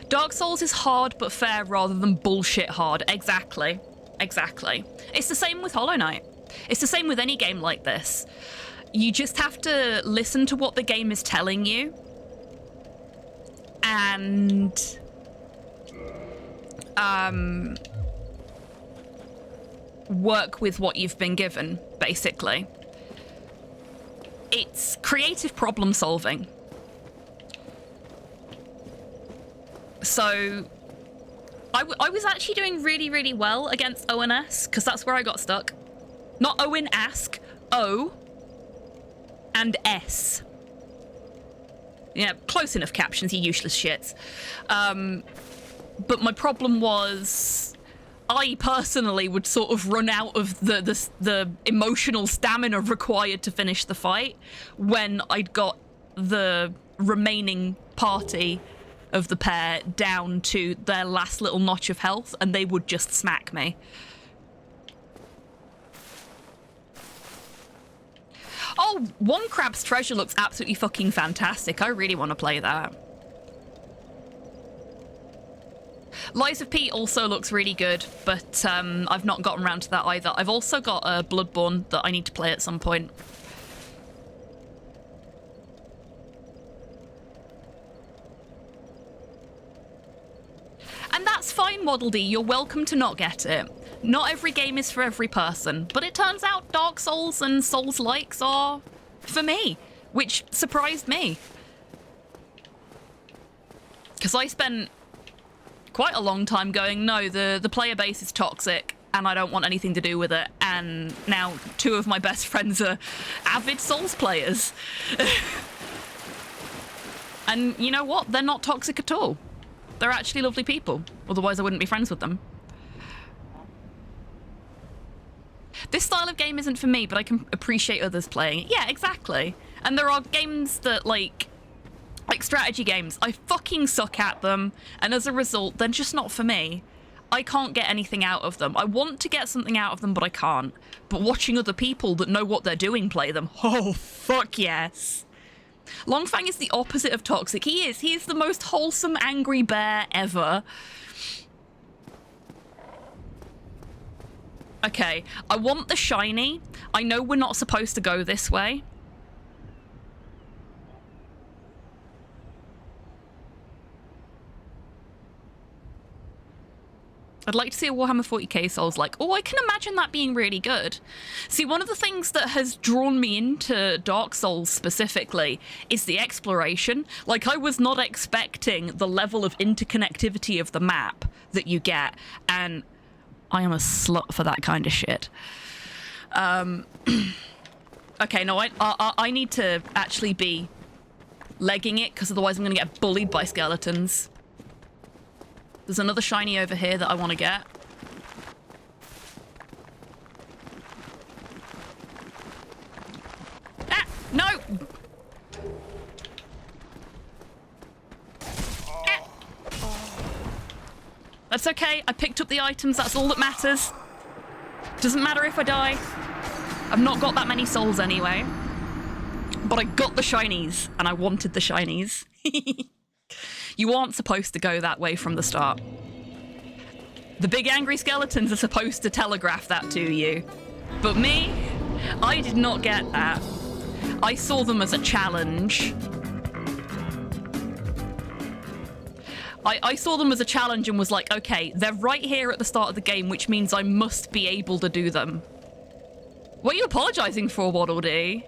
Dark Souls is hard but fair rather than bullshit hard. Exactly. Exactly. It's the same with Hollow Knight. It's the same with any game like this. You just have to listen to what the game is telling you and work with what you've been given, basically. It's creative problem solving. So I was actually doing really, really well against ONS, because that's where I got stuck. Not Owen Ask, O and S. Yeah, close enough captions, you useless shits. But my problem was I personally would sort of run out of the emotional stamina required to finish the fight when I'd got the remaining party of the pair down to their last little notch of health, and they would just smack me. Oh, One Crab's Treasure looks absolutely fucking fantastic. I really want to play that. Lies of P also looks really good, but I've not gotten around to that either. I've also got Bloodborne that I need to play at some point. And that's fine, Waddle Dee. You're welcome to not get it. Not every game is for every person, but it turns out Dark Souls and Souls-likes are for me, which surprised me. Because I spent quite a long time going, no, the player base is toxic and I don't want anything to do with it. And now 2 of my best friends are avid Souls players. And you know what? They're not toxic at all. They're actually lovely people. Otherwise, I wouldn't be friends with them. This style of game isn't for me, but I can appreciate others playing it. Yeah, exactly. And there are games that, like strategy games, I fucking suck at them, and as a result, they're just not for me. I can't get anything out of them. I want to get something out of them, but I can't. But watching other people that know what they're doing play them, oh, fuck yes. Longfang is the opposite of toxic. He is the most wholesome angry bear ever. Okay, I want the shiny. I know we're not supposed to go this way. I'd like to see a Warhammer 40k Souls like, oh, I can imagine that being really good. See, one of the things that has drawn me into Dark Souls specifically is the exploration. Like, I was not expecting the level of interconnectivity of the map that you get, and I am a slut for that kind of shit. Okay, no, I need to actually be legging it, because otherwise I'm going to get bullied by skeletons. There's another shiny over here that I want to get. Ah! No! Ah. That's okay. I picked up the items. That's all that matters. Doesn't matter if I die. I've not got that many souls anyway. But I got the shinies, and I wanted the shinies. You aren't supposed to go that way from the start. The big angry skeletons are supposed to telegraph that to you. But me, I did not get that. I saw them as a challenge. I saw them as a challenge and was like, okay, they're right here at the start of the game, which means I must be able to do them. What are you apologizing for, Waddle Dee?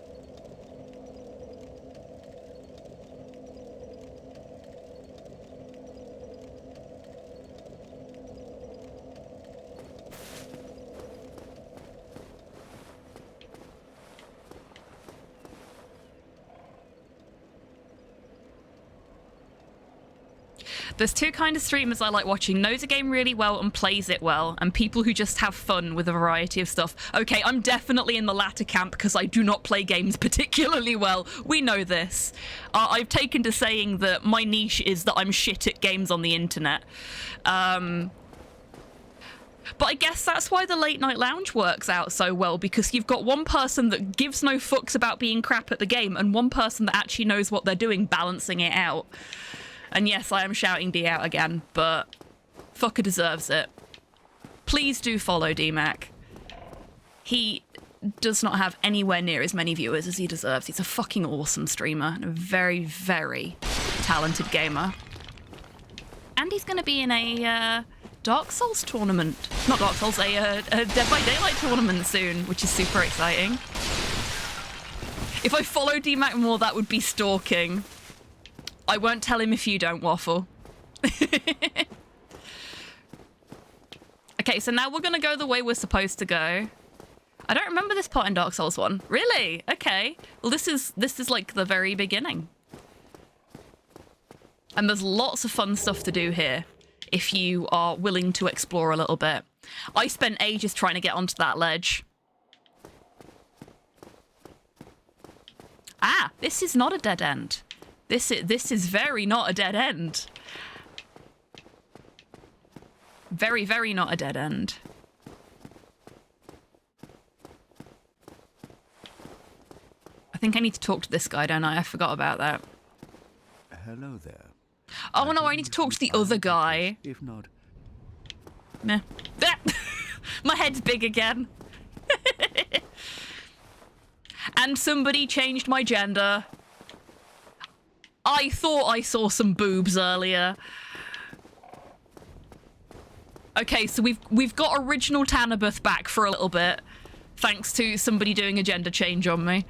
There's two kind of streamers I like watching: knows a game really well and plays it well, and people who just have fun with a variety of stuff. Okay, I'm definitely in the latter camp because I do not play games particularly well. We know this. I've taken to saying that my niche is that I'm shit at games on the internet. But I guess that's why the Late Night Lounge works out so well, because you've got one person that gives no fucks about being crap at the game and one person that actually knows what they're doing, balancing it out. And yes, I am shouting D out again, but fucker deserves it. Please do follow DMAC. He does not have anywhere near as many viewers as he deserves. He's a fucking awesome streamer and a very, very talented gamer. And he's going to be in a Dark Souls tournament. Not Dark Souls, a Dead by Daylight tournament soon, which is super exciting. If I follow DMAC more, that would be stalking. I won't tell him if you don't, Waffle. Okay, so now we're going to go the way we're supposed to go. I don't remember this part in Dark Souls 1. Really? Okay. Well, this is like the very beginning. And there's lots of fun stuff to do here if you are willing to explore a little bit. I spent ages trying to get onto that ledge. Ah, this is not a dead end. This is very not a dead end. Very, very not a dead end. I think I need to talk to this guy, don't I? I forgot about that. Hello there. Oh no, I need to talk to the other guy. If not, Meh. My head's big again. And somebody changed my gender. I thought I saw some boobs earlier. Okay, so we've got original Tanabeth back for a little bit, thanks to somebody doing a gender change on me.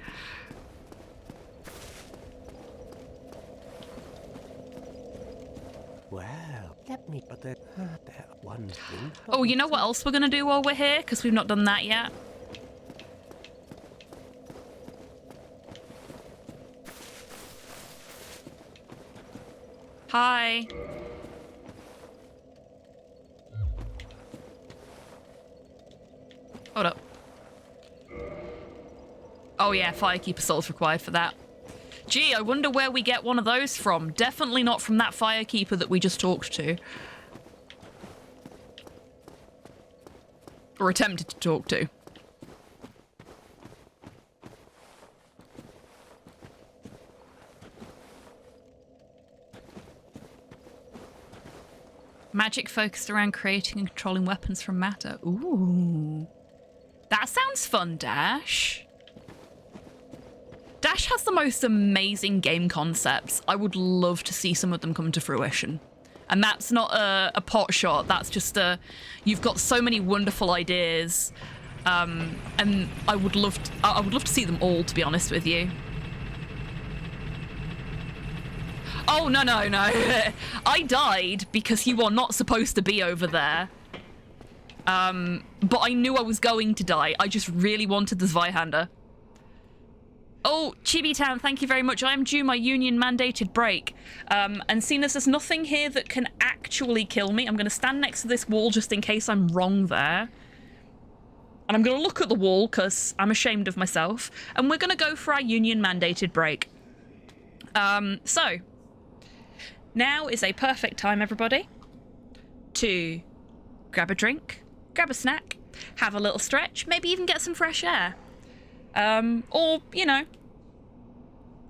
well, let me put that one thing. Oh, you know what else we're gonna do while we're here? Because we've not done that yet. Hi. Hold up. Oh yeah, Firekeeper Soul's required for that. Gee, I wonder where we get one of those from. Definitely not from that Firekeeper that we just talked to. Or attempted to talk to. Magic focused around creating and controlling weapons from matter. Ooh. That sounds fun, Dash. Dash has the most amazing game concepts. I would love to see some of them come to fruition. And that's not a pot shot. That's just you've got so many wonderful ideas. And I would love to see them all, to be honest with you. Oh, no. I died because you are not supposed to be over there. But I knew I was going to die. I just really wanted the Zweihander. Oh, Chibi Town, thank you very much. I am due my union-mandated break. And seeing as there's nothing here that can actually kill me, I'm going to stand next to this wall just in case I'm wrong there. And I'm going to look at the wall because I'm ashamed of myself. And we're going to go for our union-mandated break. So, now is a perfect time, everybody, to grab a drink, grab a snack, have a little stretch, maybe even get some fresh air. Or, you know,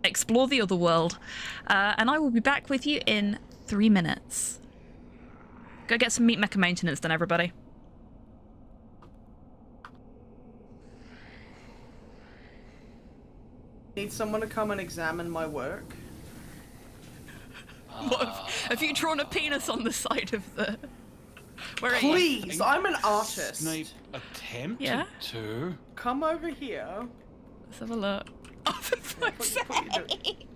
explore the other world. And I will be back with you in 3 minutes. Go get some meat mecha maintenance then, everybody. Need someone to come and examine my work? What, have you drawn a penis on the side of the... Where are you? Please, I'm an artist. Snape attempted Yeah? to. Come over here. Let's have a look. Oh, for fuck's sake.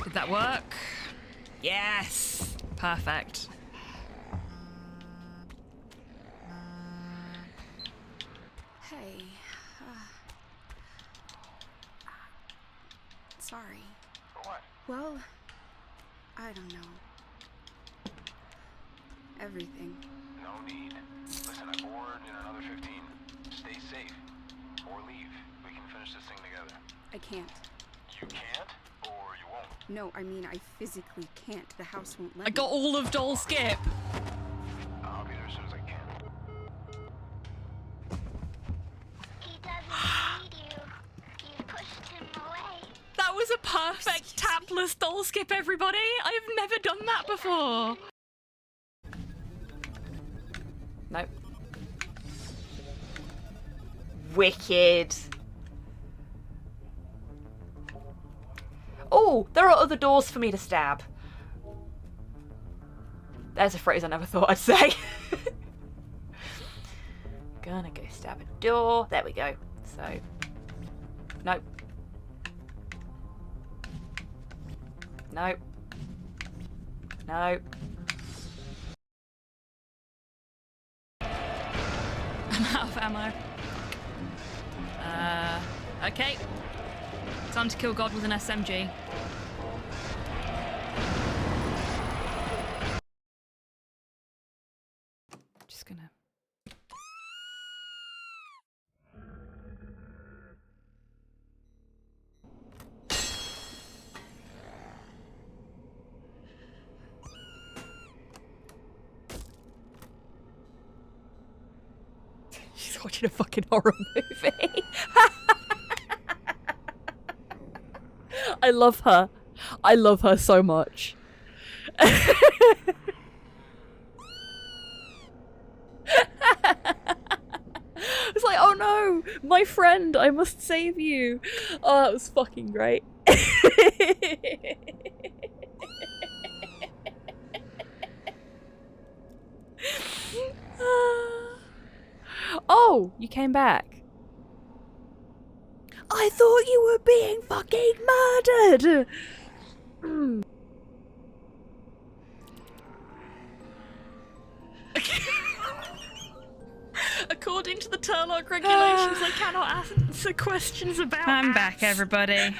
Did that work? Yes. Perfect. Hey. Sorry. What? Well, I don't know. Everything. No need. Listen, I board in another 15. Stay safe. Or leave. We can finish this thing together. I can't. You can't, or you won't. No, I mean, I physically can't. The house won't let I got all of Doll Skip. I'll be there as soon as I can. He doesn't need you. You pushed him away. That was a perfect tapless Doll Skip, everybody. I've never done that before. Nope. Wicked. Oh, there are other doors for me to stab. There's a phrase I never thought I'd say. Gonna go stab a door. There we go. So, nope. Nope. Nope. I'm out of ammo. Okay. Time to kill God with an SMG. Just gonna... She's watching a fucking horror movie. I love her. I love her so much. It's like, oh no, my friend, I must save you. Oh, that was fucking great. Oh, you came back. I thought you were being fucking murdered! According to the Turlock regulations, I cannot answer questions about I'm apps. back, everybody.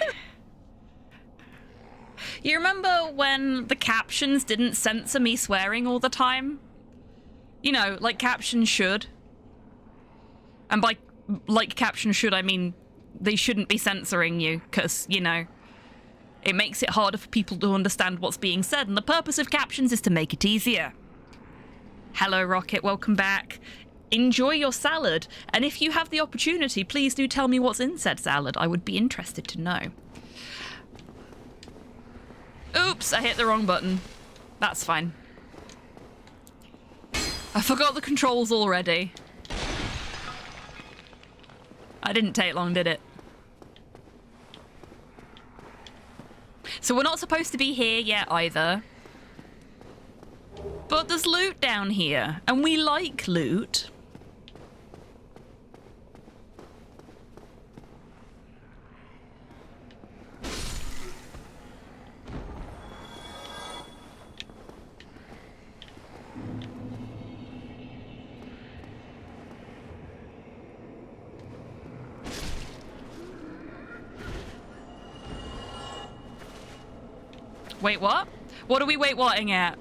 You remember when the captions didn't censor me swearing all the time? You know, like captions should. And by like captions should, I mean they shouldn't be censoring you, because, you know, it makes it harder for people to understand what's being said, and the purpose of captions is to make it easier. Hello, Rocket, welcome back. Enjoy your salad, and if you have the opportunity, please do tell me what's in said salad. I would be interested to know. Oops, I hit the wrong button. That's fine. I forgot the controls already. I didn't take long, did it? So we're not supposed to be here yet either. But there's loot down here, and we like loot. Wait, what? What are we wait-whatting at?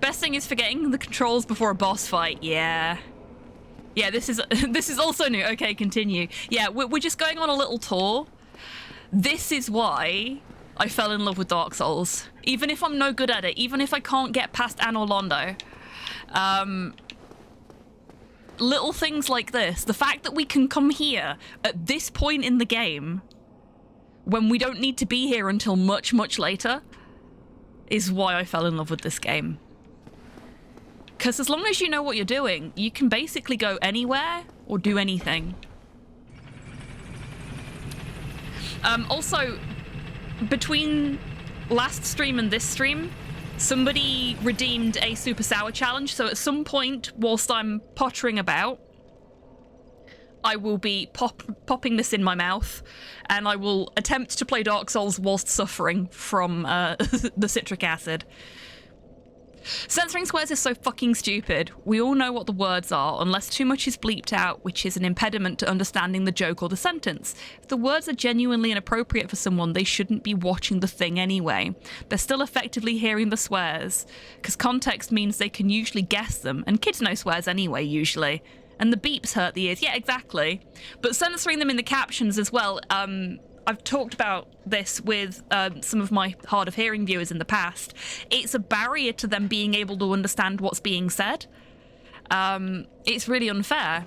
Best thing is forgetting the controls before a boss fight. Yeah. Yeah, this is also new. Okay, continue. Yeah, we're just going on a little tour. This is why I fell in love with Dark Souls. Even if I'm no good at it, even if I can't get past Anor Londo. Little things like this, the fact that we can come here at this point in the game when we don't need to be here until much, much later is why I fell in love with this game. Because as long as you know what you're doing, you can basically go anywhere or do anything. Also, between last stream and this stream, somebody redeemed a Super Sour challenge, so at some point whilst I'm pottering about, I will be popping this in my mouth, and I will attempt to play Dark Souls whilst suffering from the citric acid. Censoring swears is so fucking stupid. We all know what the words are, unless too much is bleeped out, which is an impediment to understanding the joke or the sentence. If the words are genuinely inappropriate for someone, they shouldn't be watching the thing anyway. They're still effectively hearing the swears, because context means they can usually guess them, and kids know swears anyway, usually. And the beeps hurt the ears. Yeah, exactly. But censoring them in the captions as well, I've talked about this with some of my hard of hearing viewers in the past. It's a barrier to them being able to understand what's being said. It's really unfair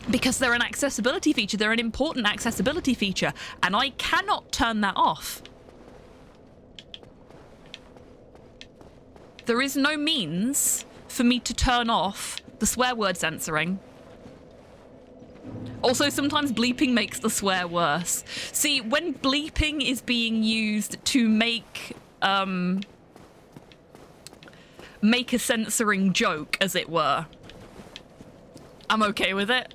because they're an accessibility feature. They're an important accessibility feature, and I cannot turn that off. There is no means for me to turn off the swear word censoring. Also, sometimes bleeping makes the swear worse. See, when bleeping is being used to make a censoring joke, as it were, I'm okay with it.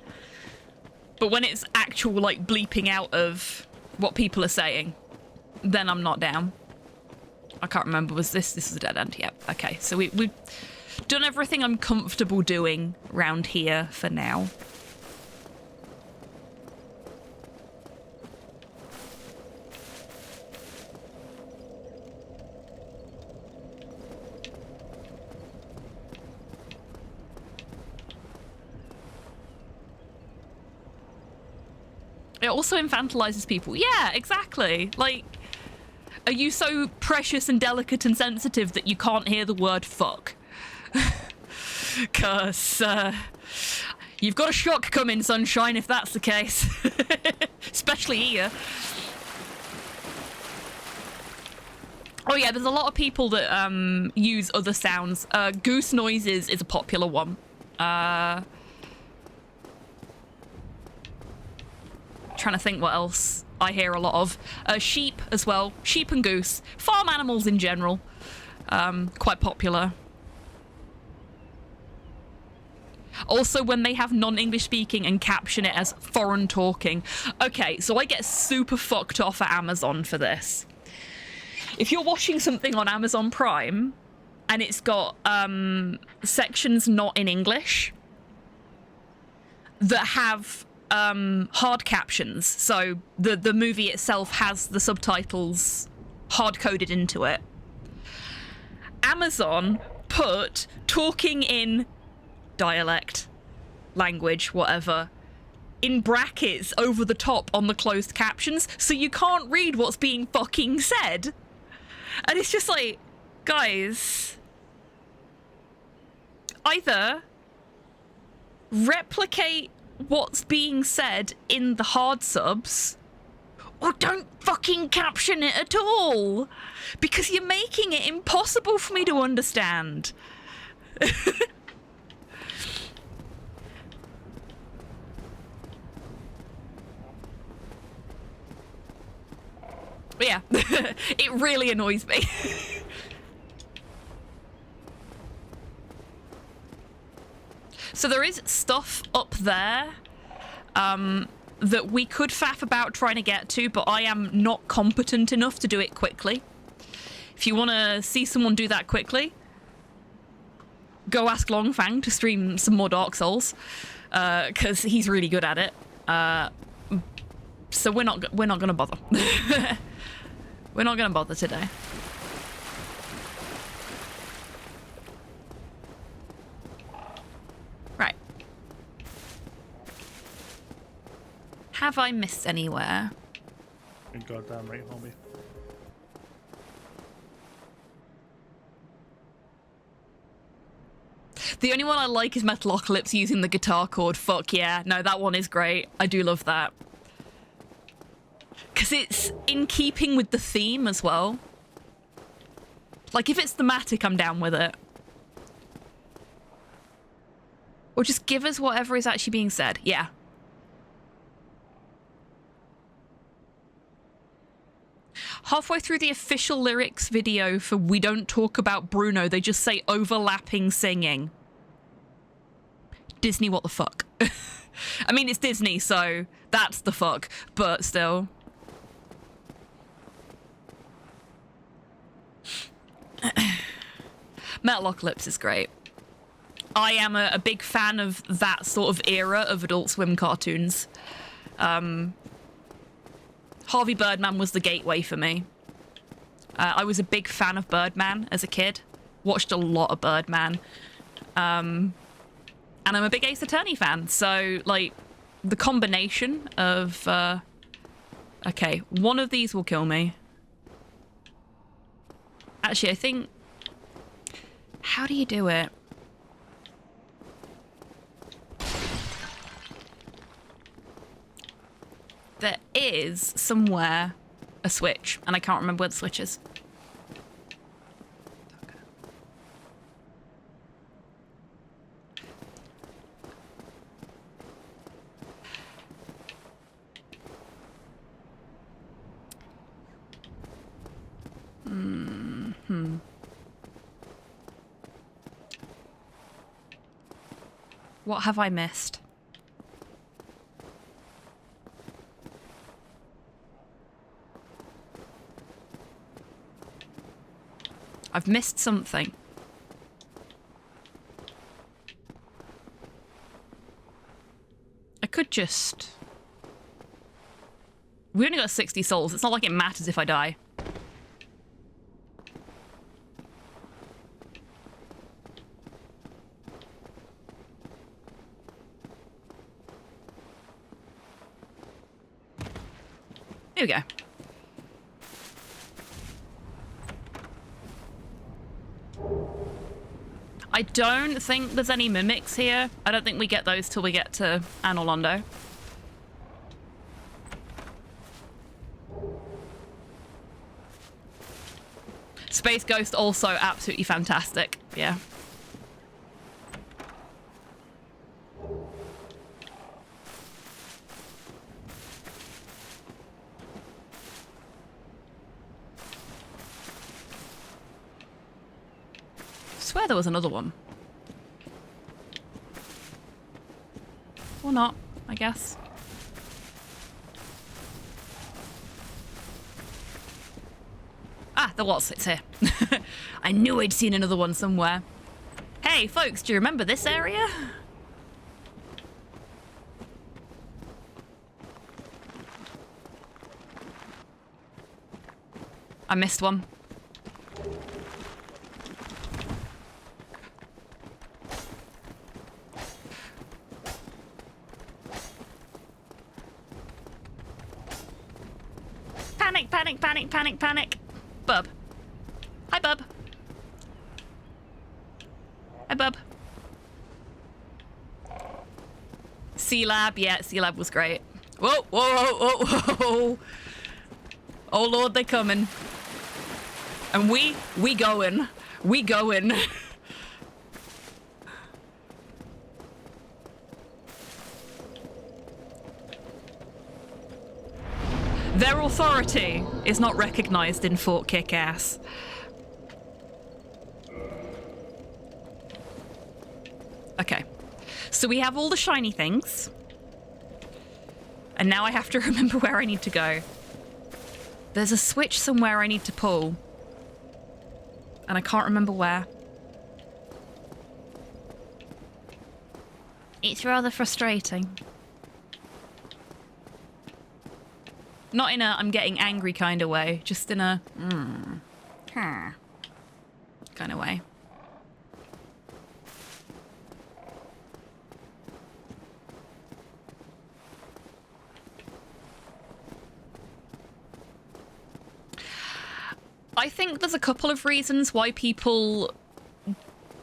But when it's actual, like, bleeping out of what people are saying, then I'm not down. I can't remember, was this is a dead end? Yep, okay. So we've done everything I'm comfortable doing round here for now. It also infantilizes people. Yeah, exactly. Like, are you so precious and delicate and sensitive that you can't hear the word fuck? Because you've got a shock coming, sunshine, if that's the case. Especially here. Oh yeah, there's a lot of people that use other sounds. Goose noises is a popular one. Trying to think what else I hear a lot of. Sheep as well. Sheep and goose. Farm animals in general. Quite popular. Also, when they have non-English speaking and caption it as foreign talking. Okay, so I get super fucked off at Amazon for this. If you're watching something on Amazon Prime and it's got sections not in English that have hard captions, so the movie itself has the subtitles hard-coded into it, Amazon put talking in dialect, language, whatever, in brackets over the top on the closed captions, so you can't read what's being fucking said. And it's just like, guys, either replicate what's being said in the hard subs, or don't fucking caption it at all, because you're making it impossible for me to understand. But yeah, it really annoys me. So there is stuff up there that we could faff about trying to get to, but I am not competent enough to do it quickly. If you want to see someone do that quickly, go ask Longfang to stream some more Dark Souls, because he's really good at it. So we're not gonna bother. We're not gonna bother today. Right. Have I missed anywhere? You're goddamn right, homie. The only one I like is Metalocalypse using the guitar chord. Fuck yeah. No, that one is great. I do love that. Because it's in keeping with the theme as well. Like, if it's thematic, I'm down with it. Or just give us whatever is actually being said. Yeah. Halfway through the official lyrics video for We Don't Talk About Bruno, they just say overlapping singing. Disney, what the fuck? I mean, it's Disney, so that's the fuck, but still. Metalocalypse is great. I am a big fan of that sort of era of Adult Swim cartoons. Harvey Birdman was the gateway for me. I was a big fan of Birdman as a kid. Watched a lot of Birdman. And I'm a big Ace Attorney fan, so, like, the combination of... okay, one of these will kill me. Actually, I think... How do you do it? There is somewhere a switch, and I can't remember where the switch is. What have I missed? I've missed something. I could just... We only got 60 souls. It's not like it matters if I die. Here we go. I don't think there's any mimics here. I don't think we get those till we get to Anor Londo. Space Ghost also absolutely fantastic. Yeah. I swear there was another one. Or not, I guess. Ah, there was. It's here. I knew I'd seen another one somewhere. Hey, folks, do you remember this area? I missed one. Panic, panic, panic, panic, panic. Bub. Hi, Bub. Hi, Bub. C-Lab, yeah, C-Lab was great. Whoa, whoa, whoa, whoa, whoa. Oh Lord, they're coming. And we going. We going. Their authority is not recognized in Fort Kick-Ass. Okay. So we have all the shiny things. And now I have to remember where I need to go. There's a switch somewhere I need to pull. And I can't remember where. It's rather frustrating. Not in a I'm getting angry kind of way, just in a kind of way. I think there's a couple of reasons why people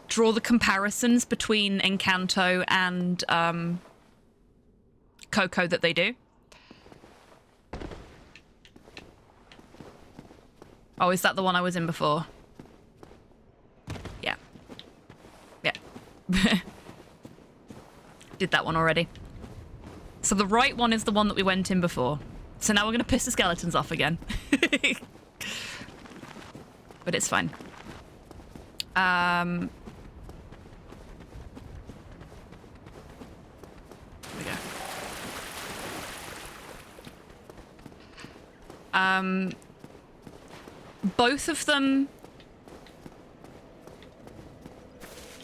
draw the comparisons between Encanto and Coco that they do. Oh, is that the one I was in before? Yeah. Yeah. Did that one already. So the right one is the one that we went in before. So now we're going to piss the skeletons off again. But it's fine. There we go. Both of them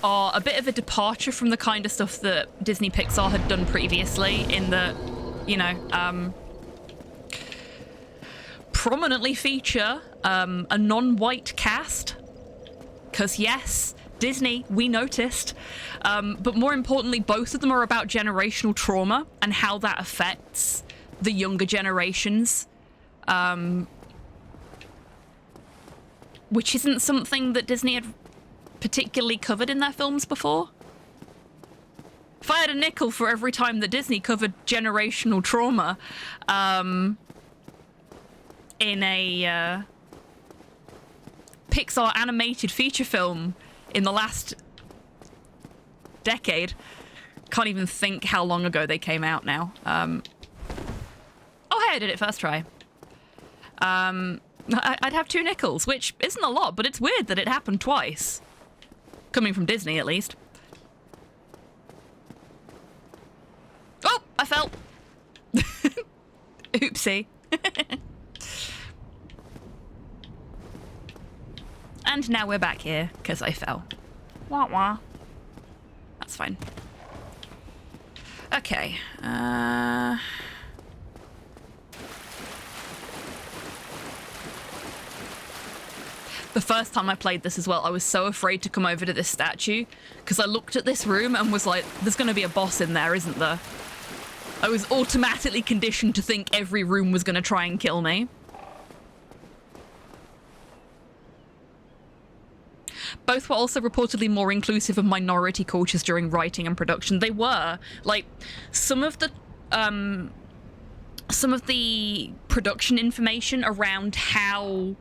are a bit of a departure from the kind of stuff that Disney Pixar had done previously, in that, you know, prominently feature a non-white cast. Because yes, Disney, we noticed. But more importantly, both of them are about generational trauma and how that affects the younger generations. Which isn't something that Disney had particularly covered in their films before. If I had a nickel for every time that Disney covered generational trauma in a Pixar animated feature film in the last decade, can't even think how long ago they came out now. Oh, hey, I did it first try. I'd have 2 nickels, which isn't a lot, but it's weird that it happened twice. Coming from Disney, at least. Oh, I fell. Oopsie. And now we're back here, because I fell. Wah wah. That's fine. Okay. The first time I played this as well, I was so afraid to come over to this statue, because I looked at this room and was like, there's going to be a boss in there, isn't there? I was automatically conditioned to think every room was going to try and kill me. Both were also reportedly more inclusive of minority cultures during writing and production. They were. Like, some of the production information around how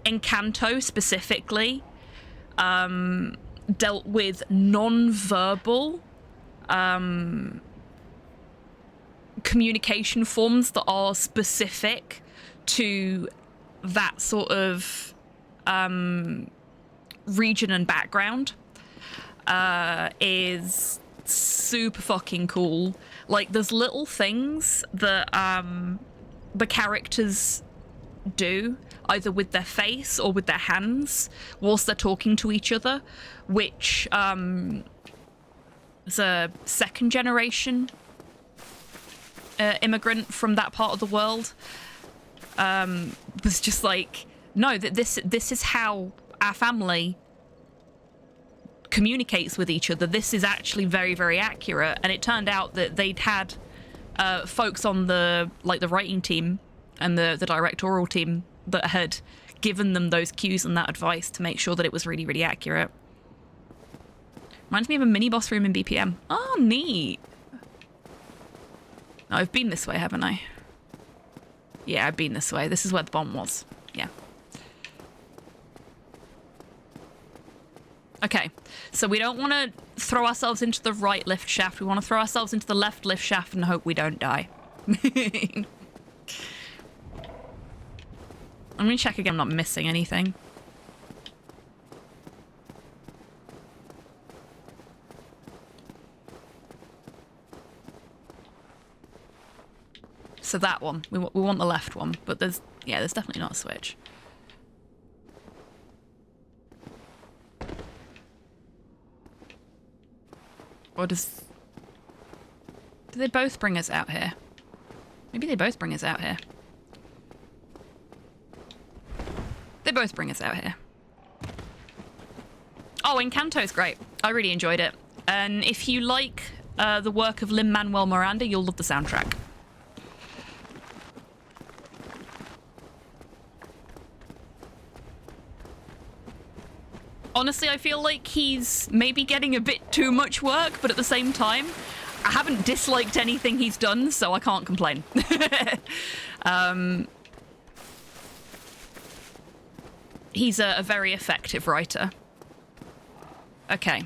Encanto specifically dealt with non-verbal communication forms that are specific to that sort of region and background is super fucking cool. Like, there's little things that the characters do, either with their face or with their hands, whilst they're talking to each other, which is a second generation immigrant from that part of the world was just like, no, this is how our family communicates with each other. This is actually very, very accurate. And it turned out that they'd had folks on the writing team and the directorial team that had given them those cues and that advice to make sure that it was really, really accurate. Reminds me of a mini boss room in BPM. Oh, neat. No, I've been this way, haven't I? Yeah, I've been this way. This is where the bomb was. Yeah. Okay, so we don't want to throw ourselves into the right lift shaft. We want to throw ourselves into the left lift shaft and hope we don't die. I'm going to check again I'm not missing anything. So that one. We want the left one, but there's definitely not a switch. Or do they both bring us out here? Maybe they both bring us out here. They both bring us out here. Oh, Encanto's great. I really enjoyed it. And if you like the work of Lin-Manuel Miranda, you'll love the soundtrack. Honestly, I feel like he's maybe getting a bit too much work, but at the same time, I haven't disliked anything he's done, so I can't complain. He's a very effective writer. Okay.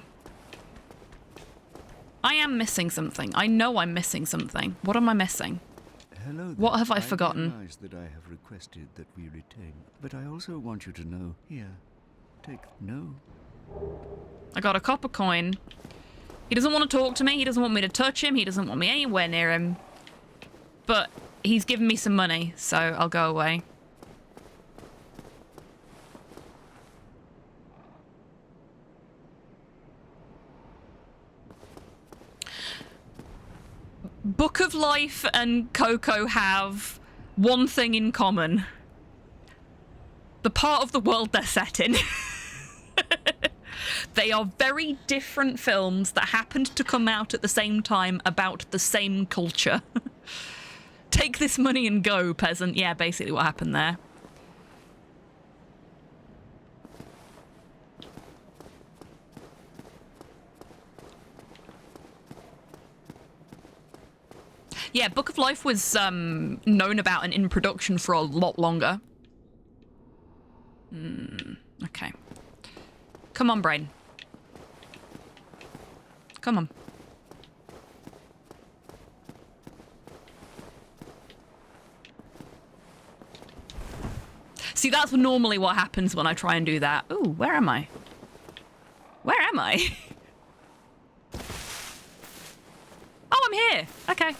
I am missing something. I know I'm missing something. What am I missing? Hello there. What have I forgotten? I realize that I have requested that we retain, but I also want you to know, here, take no. I got a copper coin. He doesn't want to talk to me. He doesn't want me to touch him. He doesn't want me anywhere near him. But he's given me some money, so I'll go away. Book of Life and Coco have one thing in common. The part of the world they're set in. They are very different films that happened to come out at the same time about the same culture. Take this money and go, peasant. Yeah, basically what happened there. Yeah, Book of Life was known about and in production for a lot longer. Okay. Come on, brain. Come on. See, that's normally what happens when I try and do that. Ooh, where am I? Where am I? Oh, I'm here. Okay.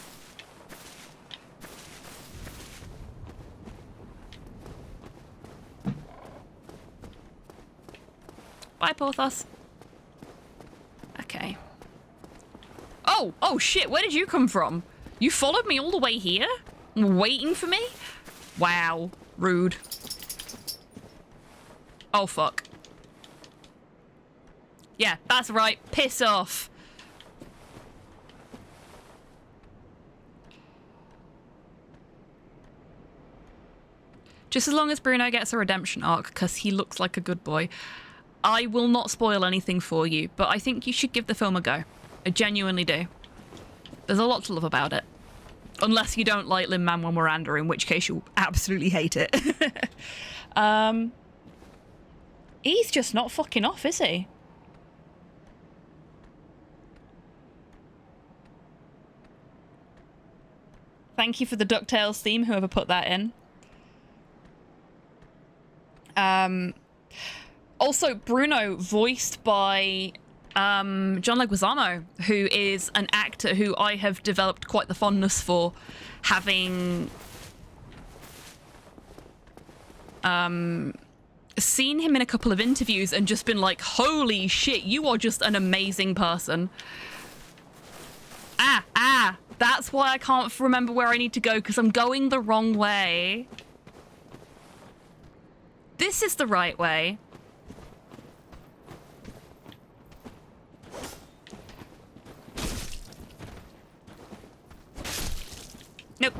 Bye, Porthos. Okay. Oh shit, where did you come from? You followed me all the way here? Waiting for me? Wow, rude. Oh, fuck. Yeah, that's right. Piss off. Just as long as Bruno gets a redemption arc, because he looks like a good boy. I will not spoil anything for you, but I think you should give the film a go. I genuinely do. There's a lot to love about it. Unless you don't like Lin-Manuel Miranda, in which case you'll absolutely hate it. He's just not fucking off, is he? Thank you for the DuckTales theme, whoever put that in. Also, Bruno, voiced by John Leguizamo, who is an actor who I have developed quite the fondness for, having seen him in a couple of interviews and just been like, holy shit, you are just an amazing person. That's why I can't remember where I need to go, because I'm going the wrong way. This is the right way. Nope.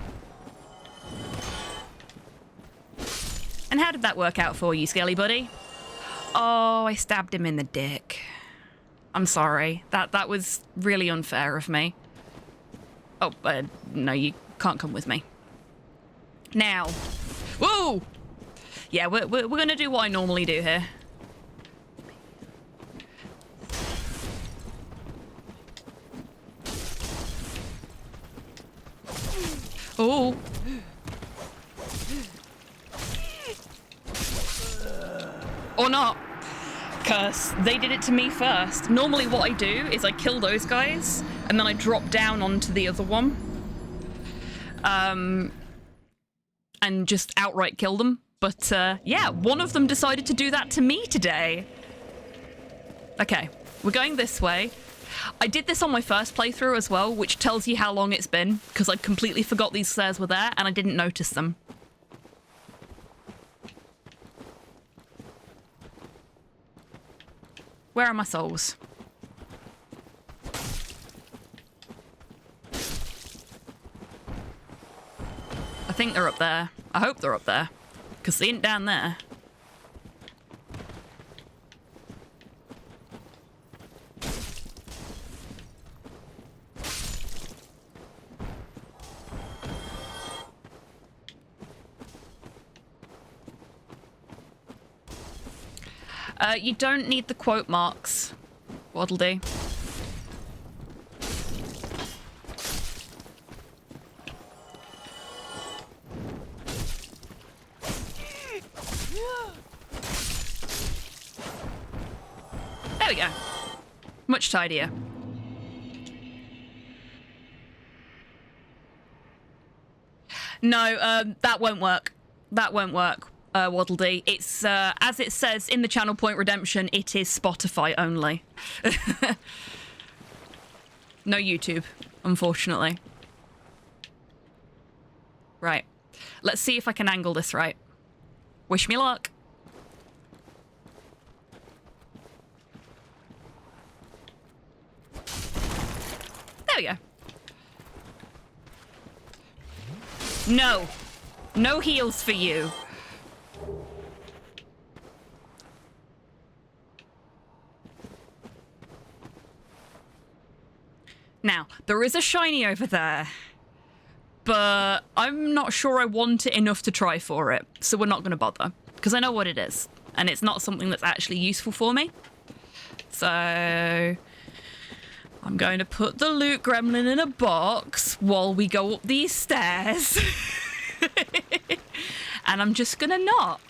And how did that work out for you, Skelly buddy? Oh, I stabbed him in the dick. I'm sorry. That was really unfair of me. Oh, no, you can't come with me. Now. Whoa! Yeah, we're going to do what I normally do here. Oh. Or not. Because they did it to me first. Normally what I do is I kill those guys, and then I drop down onto the other one. And just outright kill them. But, yeah, one of them decided to do that to me today. Okay, we're going this way. I did this on my first playthrough as well, which tells you how long it's been, because I completely forgot these stairs were there, and I didn't notice them. Where are my souls? I think they're up there. I hope they're up there, because they ain't down there. You don't need the quote marks, Waddle Dee. There we go. Much tidier. No, that won't work. That won't work. Waddle Dee. It's, as it says in the Channel Point Redemption, it is Spotify only. No YouTube, unfortunately. Right. Let's see if I can angle this right. Wish me luck. There we go. No. No heals for you. Now, there is a shiny over there, but I'm not sure I want it enough to try for it, so we're not going to bother, because I know what it is, and it's not something that's actually useful for me. So, I'm going to put the loot gremlin in a box while we go up these stairs, and I'm just going to not.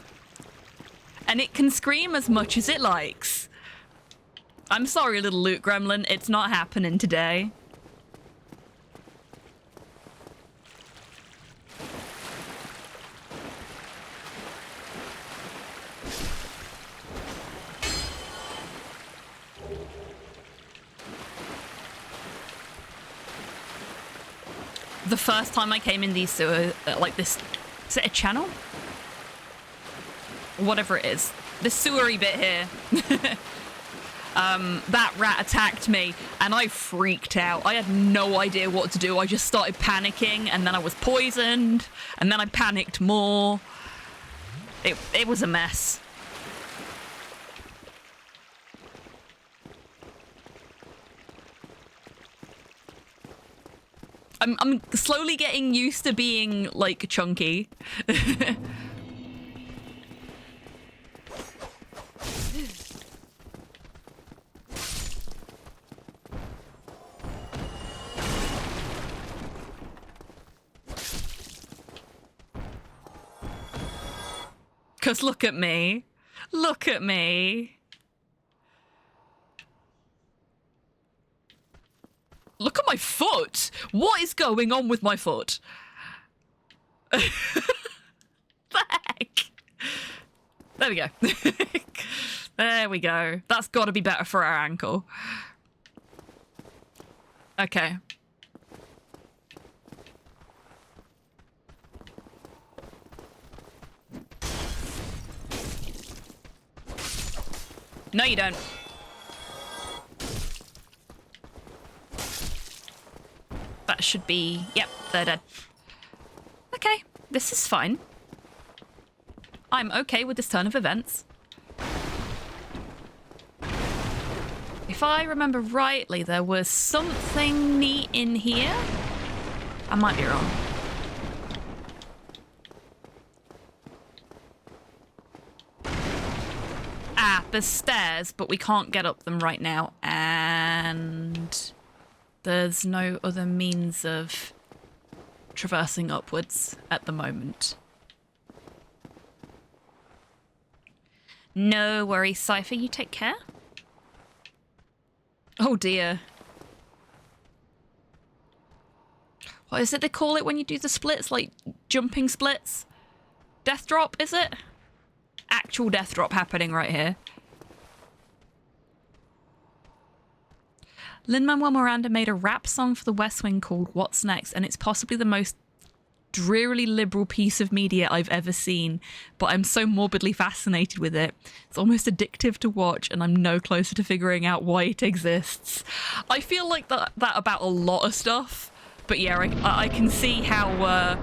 And it can scream as much as it likes. I'm sorry, little loot gremlin, it's not happening today. The first time I came in these sewer, like this, is it a channel? Whatever it is. This sewery bit here. That rat attacked me and I freaked out. I had no idea what to do. I just started panicking and then I was poisoned and then I panicked more. It was a mess. I'm slowly getting used to being, like, chunky. Because look at me. Look at me. Look at my foot! What is going on with my foot? The heck? There we go. There we go. That's got to be better for our ankle. Okay. No, you don't. That should be... Yep, they're dead. Okay, this is fine. I'm okay with this turn of events. If I remember rightly, there was something neat in here. I might be wrong. Ah, there's stairs, but we can't get up them right now. And there's no other means of traversing upwards at the moment. No worries, Cypher, you take care. Oh dear. What is it they call it when you do the splits? Like jumping splits? Death drop, is it? Actual death drop happening right here. Lin-Manuel Miranda made a rap song for the West Wing called What's Next, and it's possibly the most drearily liberal piece of media I've ever seen, but I'm so morbidly fascinated with it. It's almost addictive to watch, and I'm no closer to figuring out why it exists. I feel like that about a lot of stuff, but yeah, I can see how...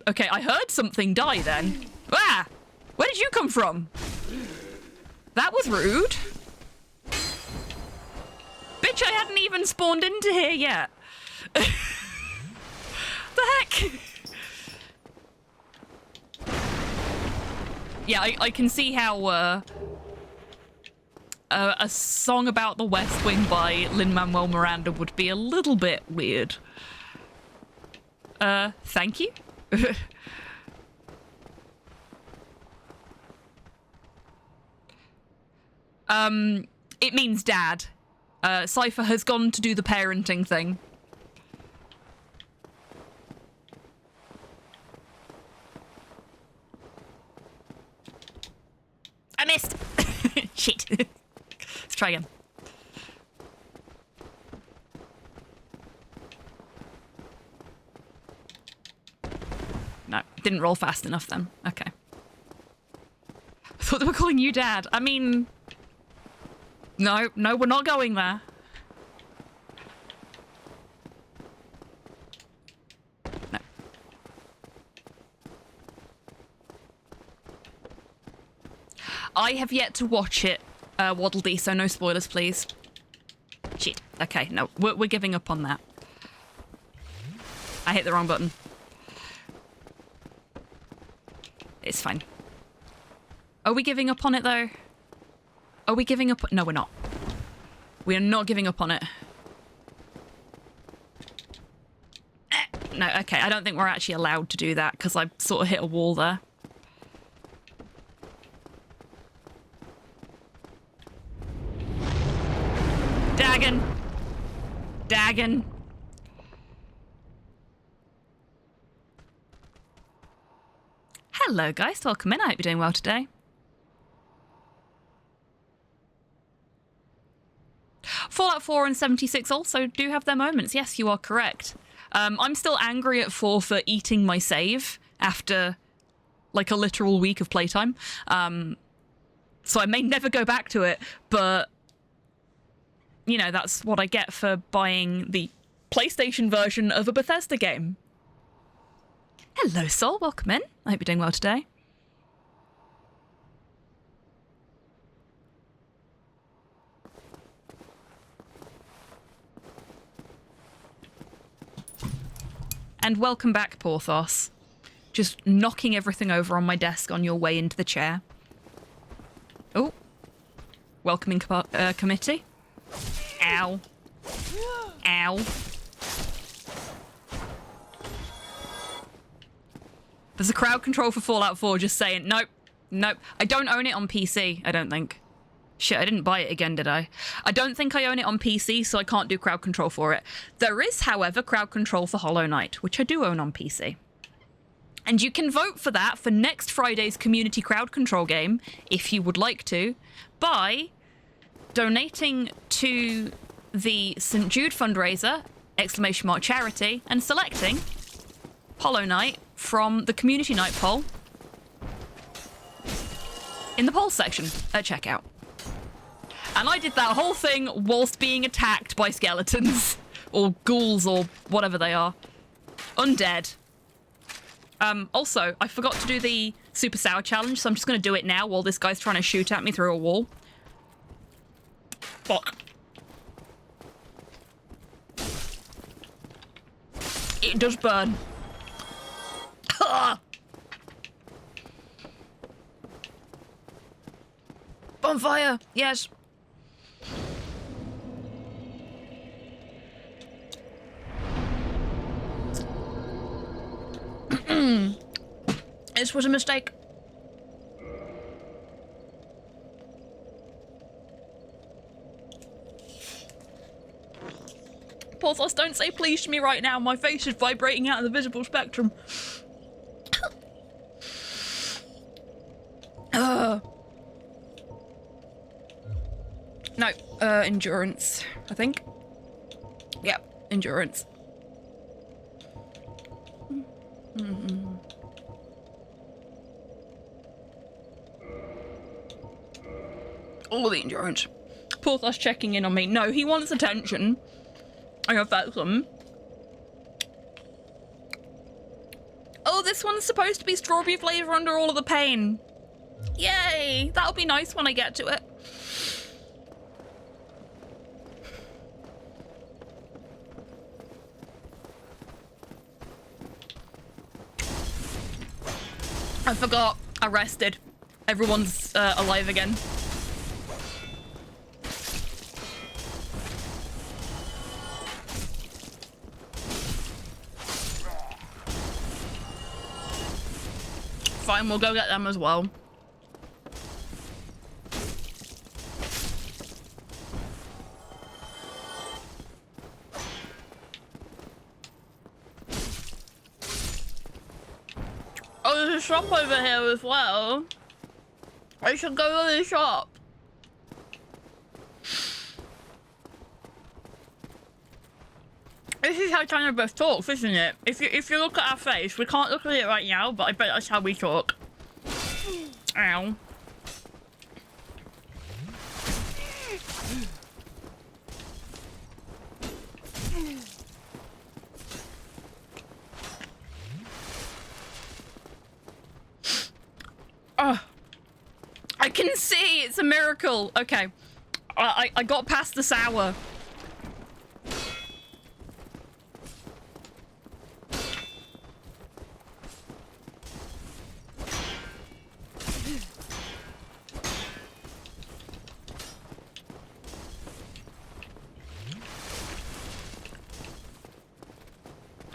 Okay, I heard something die then. Ah! Where did you come from? That was rude. Bitch, I hadn't even spawned into here yet. The heck? Yeah, I can see how a song about the West Wing by Lin-Manuel Miranda would be a little bit weird. Thank you? It means dad. Cypher has gone to do the parenting thing. I missed! Shit. Let's try again. No, didn't roll fast enough then. Okay. I thought they were calling you dad. I mean... No, we're not going there. No. I have yet to watch it, Waddle Dee, so no spoilers, please. Shit. Okay, no, we're giving up on that. I hit the wrong button. It's fine. Are we giving up on it, though? Are we giving up? No, we're not. We are not giving up on it. No, okay, I don't think we're actually allowed to do that because I sort of hit a wall there. Dagon! Dagon! Hello, guys. Welcome in. I hope you're doing well today. Fallout 4 and 76 also do have their moments. Yes, you are correct. I'm still angry at 4 for eating my save after, like, a literal week of playtime. So I may never go back to it, but, you know, that's what I get for buying the PlayStation version of a Bethesda game. Hello, Sol. Welcome in. I hope you're doing well today. And welcome back, Porthos. Just knocking everything over on my desk on your way into the chair. Oh. Welcoming committee. Ow. Ow. There's a crowd control for Fallout 4 just saying, nope, nope. I don't own it on PC, I don't think. Shit, I didn't buy it again, did I? I don't think I own it on PC, so I can't do crowd control for it. There is, however, crowd control for Hollow Knight, which I do own on PC. And you can vote for that for next Friday's community crowd control game, if you would like to, by donating to the St. Jude fundraiser, !charity, and selecting Hollow Knight from the community night poll in the polls section at checkout. And I did that whole thing whilst being attacked by skeletons. Or ghouls, or whatever they are. Undead. Also, I forgot to do the Super Sour Challenge, so I'm just going to do it now while this guy's trying to shoot at me through a wall. Fuck. It does burn. Bonfire, yes. This was a mistake. Porthos, don't say please to me right now. My face is vibrating out of the visible spectrum. No, endurance, I think. Yep, endurance. All the endurance. Porthos checking in on me. No, he wants attention. I have that some. Oh, this one's supposed to be strawberry flavour under all of the pain. Yay! That'll be nice when I get to it. I forgot. I rested. Everyone's alive again. Fine, we'll go get them as well. Oh, there's a shop over here as well. I should go to the shop. This is how China both talks, isn't it? If you look at our face, we can't look at it right now, but I bet that's how we talk. Ow. Oh, I can see, it's a miracle. Okay, I got past the sour.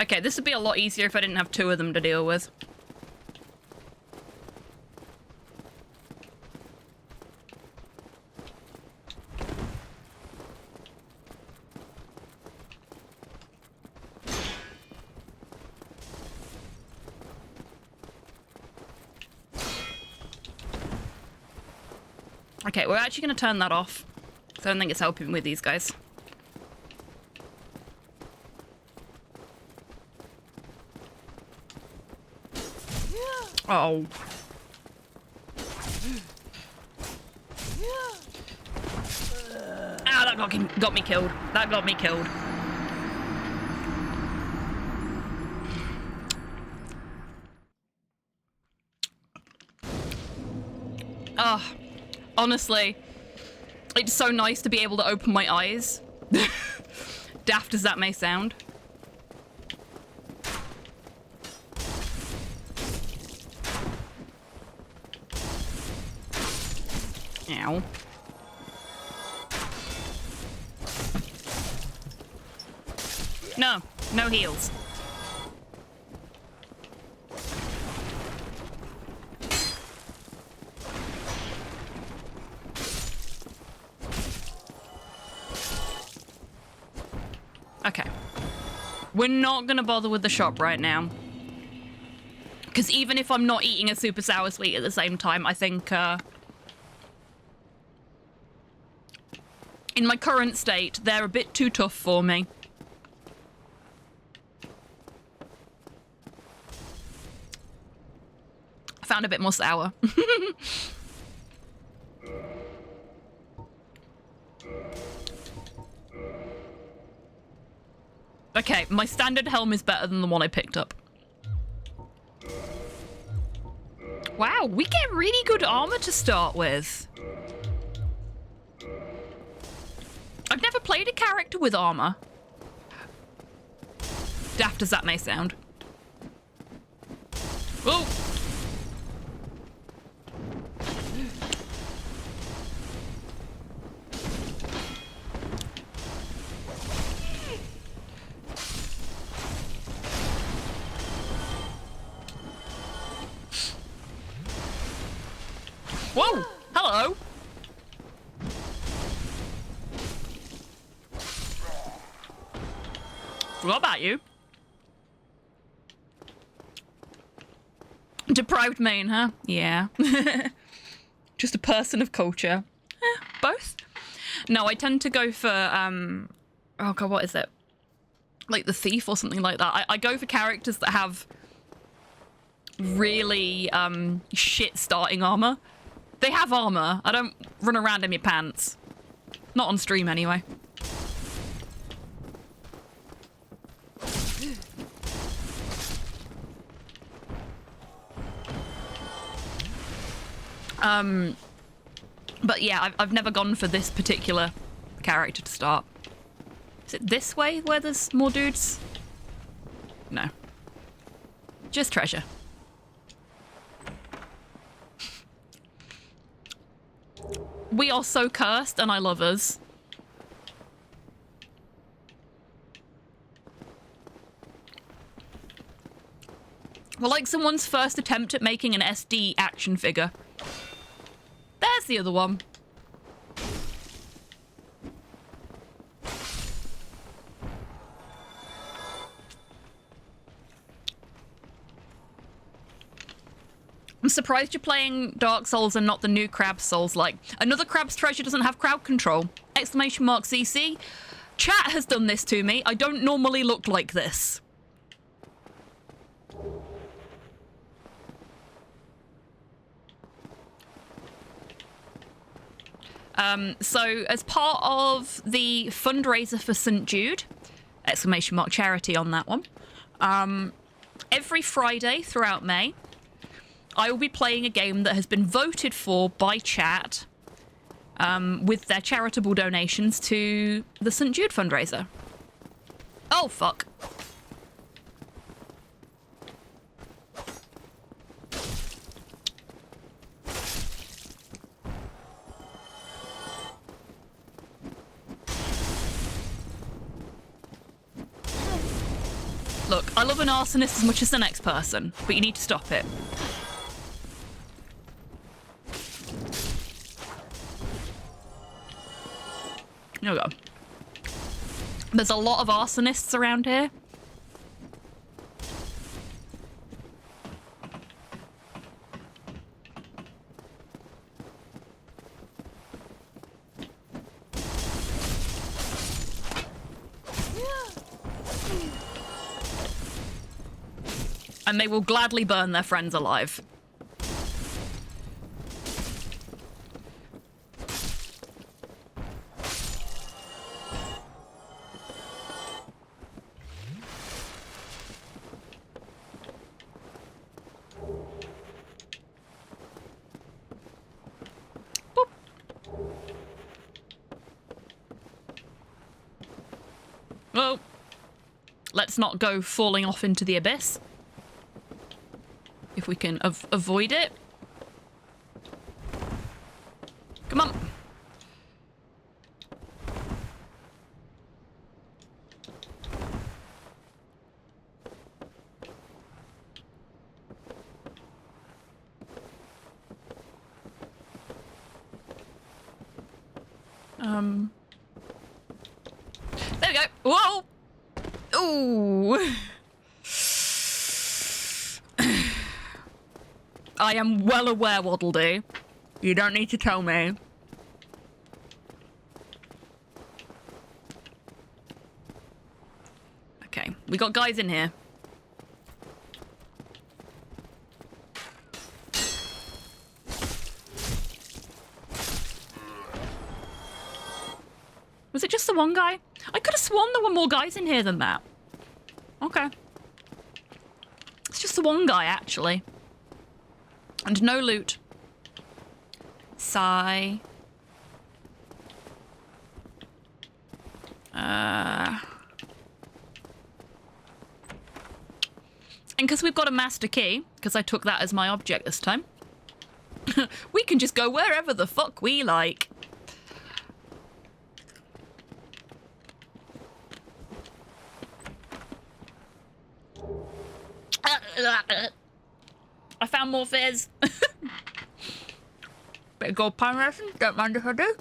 Okay, this would be a lot easier if I didn't have two of them to deal with. Okay, we're actually going to turn that off. I don't think it's helping with these guys. Oh. Ah, that got me killed. That got me killed. Ah, honestly, it's so nice to be able to open my eyes. Daft as that may sound. Ow. No, no heals. Okay. We're not gonna bother with the shop right now. Because even if I'm not eating a super sour sweet at the same time, I think, in my current state, they're a bit too tough for me. I found a bit more sour. Okay, my standard helm is better than the one I picked up. Wow, we get really good armor to start with. I've never played a character with armor. daft as that may sound. Whoa! Whoa! Hello! What about you? Deprived main, huh? Yeah. Just a person of culture. Both? No, I tend to go for, oh god, what is it? Like the thief or something like that. I go for characters that have really, shit starting armor. They have armor. I don't run around in my pants. Not on stream, anyway. But yeah, I've never gone for this particular character to start. Is it this way where there's more dudes? No. Just treasure. We are so cursed, and I love us. We're like someone's first attempt at making an SD action figure. There's the other one. I'm surprised you're playing Dark Souls and not the new Crab Souls. Like, another Crab's Treasure doesn't have crowd control. Exclamation mark CC. Chat has done this to me. I don't normally look like this. So as part of the fundraiser for St. Jude, exclamation mark charity on that one, every Friday throughout May, I will be playing a game that has been voted for by chat with their charitable donations to the St. Jude fundraiser. Oh, fuck. Look, I love an arsonist as much as the next person, but you need to stop it. There we go. There's a lot of arsonists around here. And they will gladly burn their friends alive. Boop. Well, let's not go falling off into the abyss. If we can avoid it. Come on. There we go. Whoa! Ooh. I am well aware, Waddle-Dee. You don't need to tell me. Okay, we got guys in here. Was it just the one guy? I could have sworn there were more guys in here than that. Okay. It's just the one guy, actually. And no loot. Sigh. And because we've got a master key, because I took that as my object this time, we can just go wherever the fuck we like. I found more fizz. Bit of gold pine ration, don't mind if I do.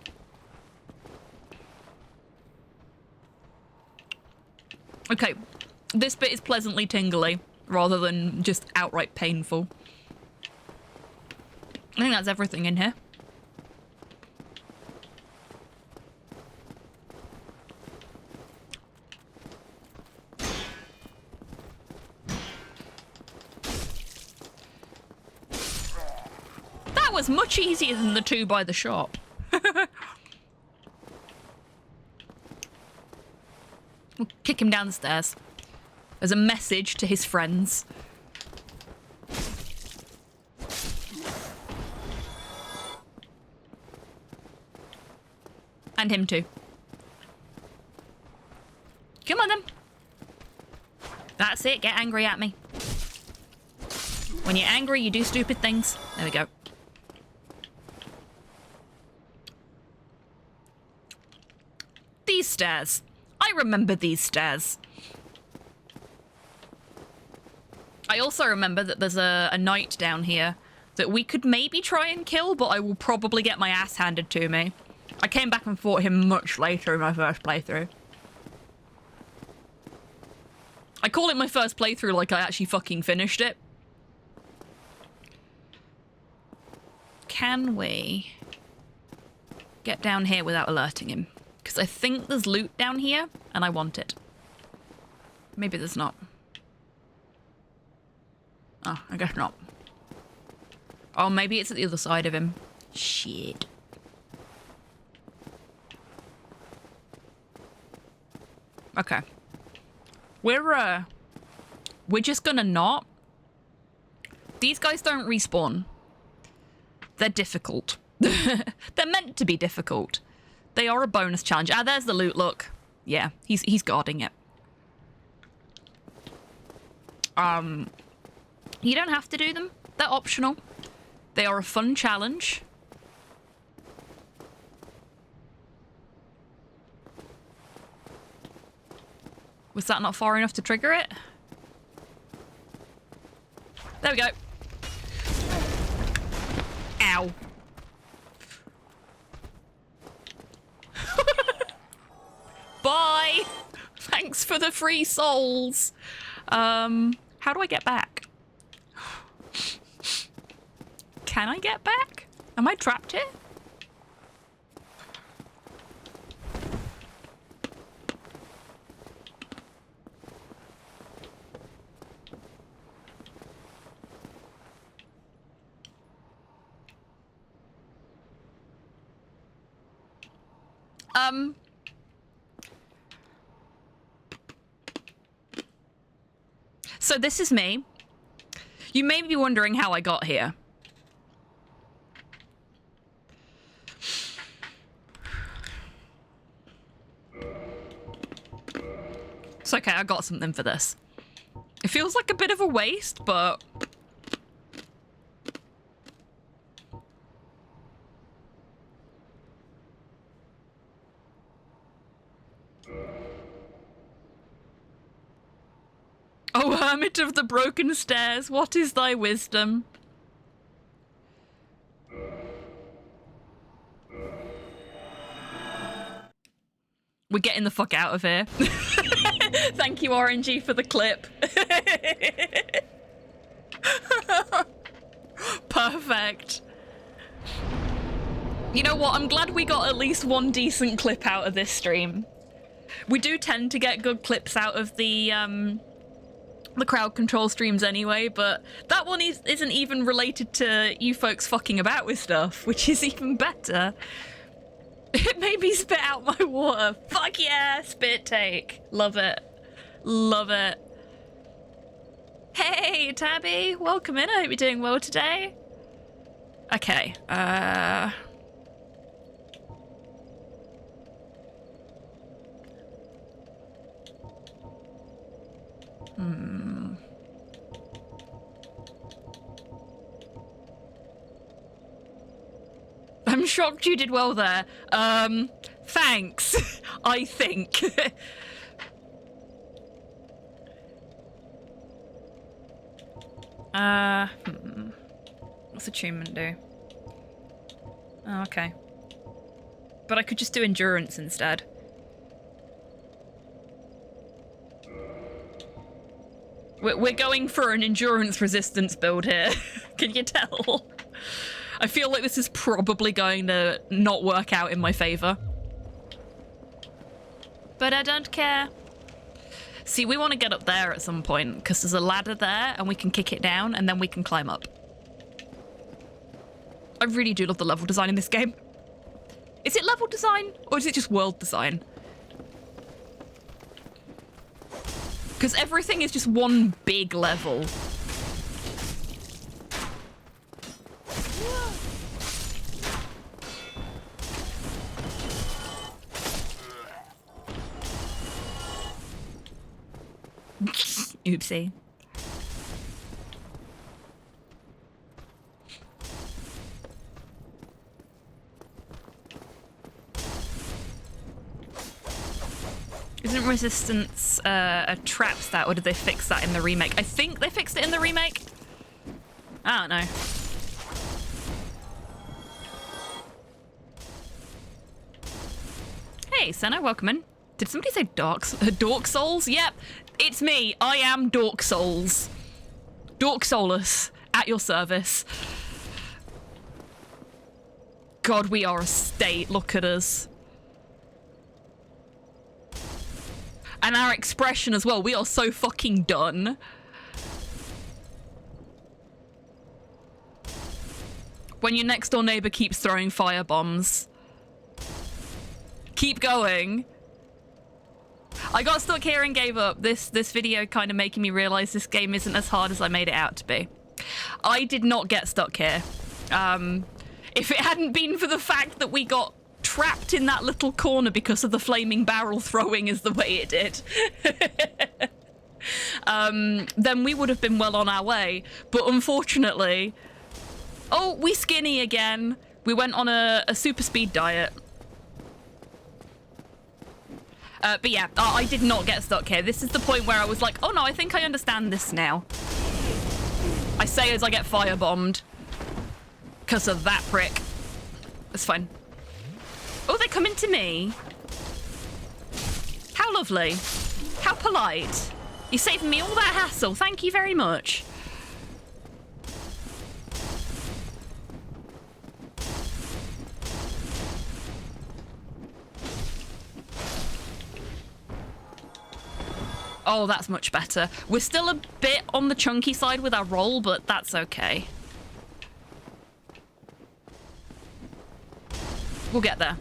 Okay, this bit is pleasantly tingly rather than just outright painful. I think that's everything in here. That was much easier than the 2 by the shop. We'll kick him down the stairs as a message to his friends. And him too. Come on then. That's it, get angry at me. When you're angry, you do stupid things. There we go. These stairs. I remember these stairs. I also remember that there's a knight down here that we could maybe try and kill, but I will probably get my ass handed to me. I came back and fought him much later in my first playthrough. I call it my first playthrough like I actually fucking finished it. Can we get down here without alerting him? Because I think there's loot down here, and I want it. Maybe there's not. Oh, I guess not. Oh, maybe it's at the other side of him. Shit. Okay. We're just gonna not. These guys don't respawn. They're difficult. They're meant to be difficult. They are a bonus challenge. Ah, there's the loot, look. Yeah, he's guarding it. You don't have to do them. They're optional. They are a fun challenge. Was that not far enough to trigger it? There we go. Ow. Bye! Thanks for the free souls. How do I get back? Can I get back? Am I trapped here? So this is me. You may be wondering how I got here. It's okay, I got something for this. It feels like a bit of a waste, but... Oh, Hermit of the Broken Stairs, what is thy wisdom? We're getting the fuck out of here. Thank you, RNG, for the clip. Perfect. You know what? I'm glad we got at least one decent clip out of this stream. We do tend to get good clips out of the crowd control streams anyway, but that one isn't even related to you folks fucking about with stuff, which is even better. It made me spit out my water. Fuck yeah, spit take. Love it. Love it. Hey, Tabby. Welcome in. I hope you're doing well today. Okay, I'm shocked you did well there. Thanks, I think. What's attunement do? Oh, okay. But I could just do endurance instead. We're going for an endurance resistance build here. Can you tell? I feel like this is probably going to not work out in my favor. But I don't care. See, we want to get up there at some point because there's a ladder there and we can kick it down and then we can climb up. I really do love the level design in this game. Is it level design or is it just world design? Because everything is just one big level. Oopsie. Isn't resistance a trap stat, or did they fix that in the remake? I think they fixed it in the remake. I don't know. Hey, Senna, welcome in. Did somebody say Dark Souls? Yep, it's me. I am Dark Souls. Dark Solus, at your service. God, we are a state. Look at us. And our expression as well. We are so fucking done. When your next door neighbor keeps throwing fire bombs. Keep going. I got stuck here and gave up. This video kind of making me realize this game isn't as hard as I made it out to be. I did not get stuck here. If it hadn't been for the fact that we got trapped in that little corner because of the flaming barrel throwing is the way it did, then we would have been well on our way. But unfortunately, oh, we skinny again. We went on a super speed diet. But yeah, I did not get stuck here. This is the point where I was like, oh no, I think I understand this now. I say as I get firebombed. Because of that prick. It's fine. Oh, they come into me. How lovely. How polite. You're saving me all that hassle. Thank you very much. Oh, that's much better. We're still a bit on the chunky side with our roll, but that's okay. We'll get there.